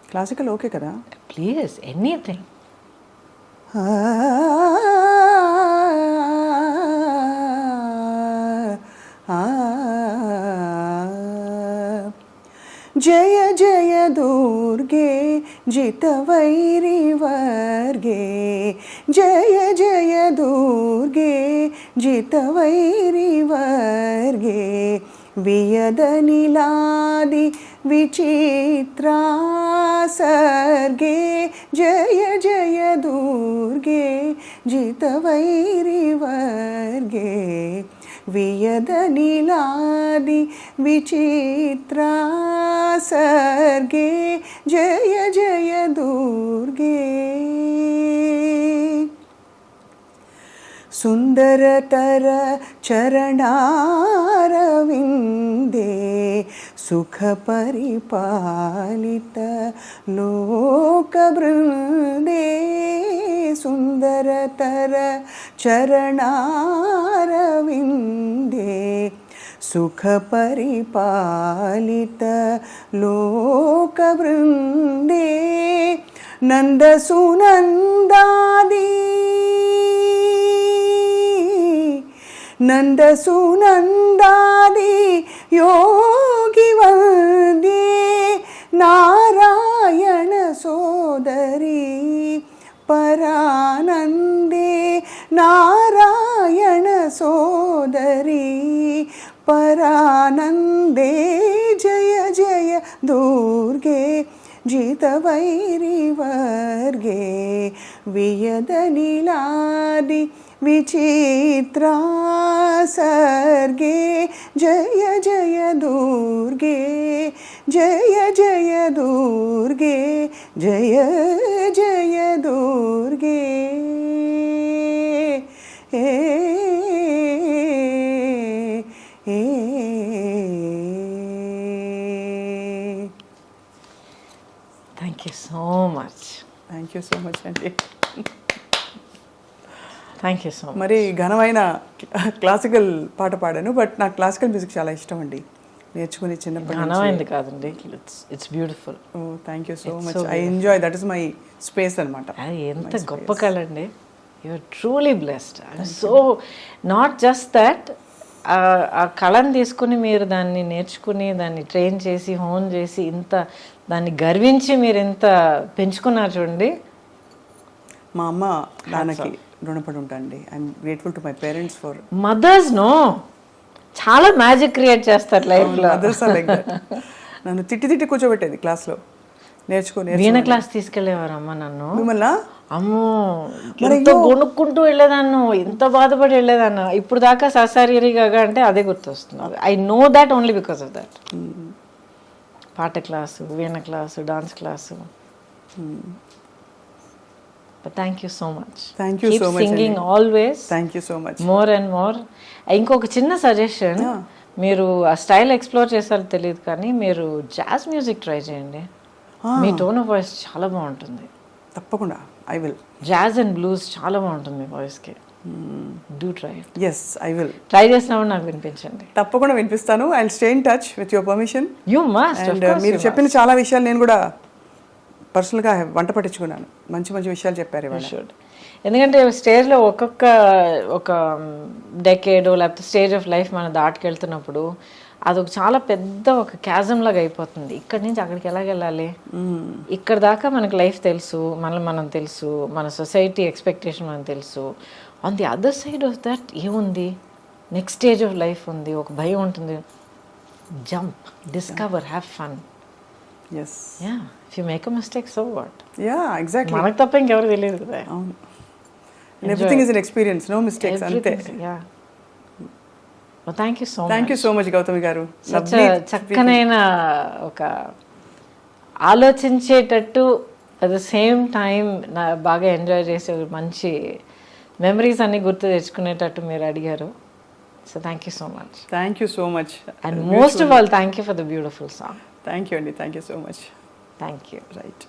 క్లాసికల్ ఓకే కదా? Please, anything. జయ జయ దుర్గే జితవైరి వర్గే, జయ జయ దుర్గే జితవైరి వర్గే, వియదనిలాది విచిత్రా సర్గే, జయ జయ దుర్గే జితవైరి వర్గే, వియదనిలాది విచిత్రా సర్గే, జయ జయ దుర్గే. సుందరతర చరణారవిందే, సుఖ పరిపాలిత లోకబృందే, సుందరతర చరణారవిందే, సుఖ పరిపాలిత లోకబృందే, నందసునందాది నందసునందాది యోగి వందే, నారాయణ సోదరి పరానందే, నారాయణ సోదరి పరానందే, జయ జయ దుర్గే జితవైరి వర్గే, వియదనిలాది విచిత్రా సర్గే, జయ జయ దుర్గే, జయ జయ దుర్గే, జయ జయ దుర్గే. Thank you so much. Thank you so much అండి. Thank you so much. మరి ఘనమైన క్లాసికల్ పాట పాడాను, బట్ నాకు క్లాసికల్ మ్యూజిక్ చాలా ఇష్టం అండి. నేర్చుకుని చిన్నప్పటి నుంచి. ఘనమైంది కాదండి, it's beautiful. Oh, thank you so much. I enjoy, that is my space అనమాట. అది ఎంత గొప్ప కళ అండి. You're truly blessed. I'm so not just that, ఆ కళను తీసుకుని మీరు దాన్ని నేర్చుకుని దాన్ని ట్రైన్ చేసి హోన్ చేసి ఇంత దాన్ని గర్వించి మీరు ఎంత పెంచుకున్నారు చూడండి. మా అమ్మ నాన్నకి రుణపడి ఉంటానండి. I'm grateful to my parents for mothers. No, చాలా మ్యాజిక్ క్రియేట్ చేస్తారు లైఫ్లో. Mothers are like that. నన్ను తిట్టి కూర్చోబెట్టేది క్లాస్లో, నేర్చుకో వీణ క్లాస్ తీసుకెళ్లేవారు అమ్మ నన్ను. మిమ్మల్ని అమ్మో ఎంతో గొనుక్కుంటూ వెళ్ళేదాన్ని, ఎంత బాధపడి వెళ్ళేదాన్ని. ఇప్పుడు దాకా ససారిగా అంటే అదే గుర్తొస్తుంది. I know that only because of that. పాట క్లాసు, వీణ class, dance class. But thank you so much. Thank you so much. Keep singing always. Thank you so much. More and more. ఇంకొక చిన్న సజెషన్, మీరు ఆ స్టైల్ ఎక్స్ప్లోర్ చేస్తారో తెలియదు కానీ మీరు జాజ్ మ్యూజిక్ ట్రై చేయండి. మీ టోన్ ఆఫ్ వాయిస్ చాలా బాగుంటుంది. తప్పకుండా I will. Jazz and blues చాలా బాగుంటుంది మీ వాయిస్కి. Do try. Yes I will. Try చేసినప్పుడు నాకు వినిపించండి. తప్పకుండా వినిపిస్తాను. I will stay in touch with your permission. You must. And మీరు చెప్పిన చాలా విషయాలు నేను కూడా పర్సనల్గా వంట పట్టించుకున్నాను. మంచి మంచి విషయాలు చెప్పారు ఇవాళ. షుడ్. ఎందుకంటే స్టేజ్లో ఒక డెకేడ్ లేకపోతే స్టేజ్ ఆఫ్ లైఫ్ మనం దాటుకెళ్తున్నప్పుడు అదొక చాలా పెద్ద ఒక క్యాజమ్ లాగా అయిపోతుంది. ఇక్కడి నుంచి అక్కడికి ఎలాగెళ్ళాలి, ఇక్కడ దాకా మనకు లైఫ్ తెలుసు, మనం తెలుసు, మన సొసైటీ ఎక్స్పెక్టేషన్ మనకు తెలుసు. On the other side of that ఏముంది, నెక్స్ట్ స్టేజ్ ఆఫ్ లైఫ్ ఉంది, ఒక భయం ఉంటుంది. Jump, discover, have fun. Yes. Yeah. If you make a mistake, so what? Yeah, exactly. మనకు తప్ప ఇంకెవరు తెలియదు కదా. అవును. And everything is an experience, no mistakes. అంతే. Yeah. Well, thank you so much. Thank you so much Gautami గారు. చక్కనైన ఒక ఆలోచించేటట్టు అట్ ద సేమ్ టైం బాగా ఎంజాయ్ చేసే మంచి మెమరీస్ అన్ని గుర్తు తెచ్చుకునేటట్టు మీరు అడిగారు. So thank you so much. Thank you so much. And most of all, thank you for the beautiful song. Thank you, Andy. Thank you so much. Thank you. Right.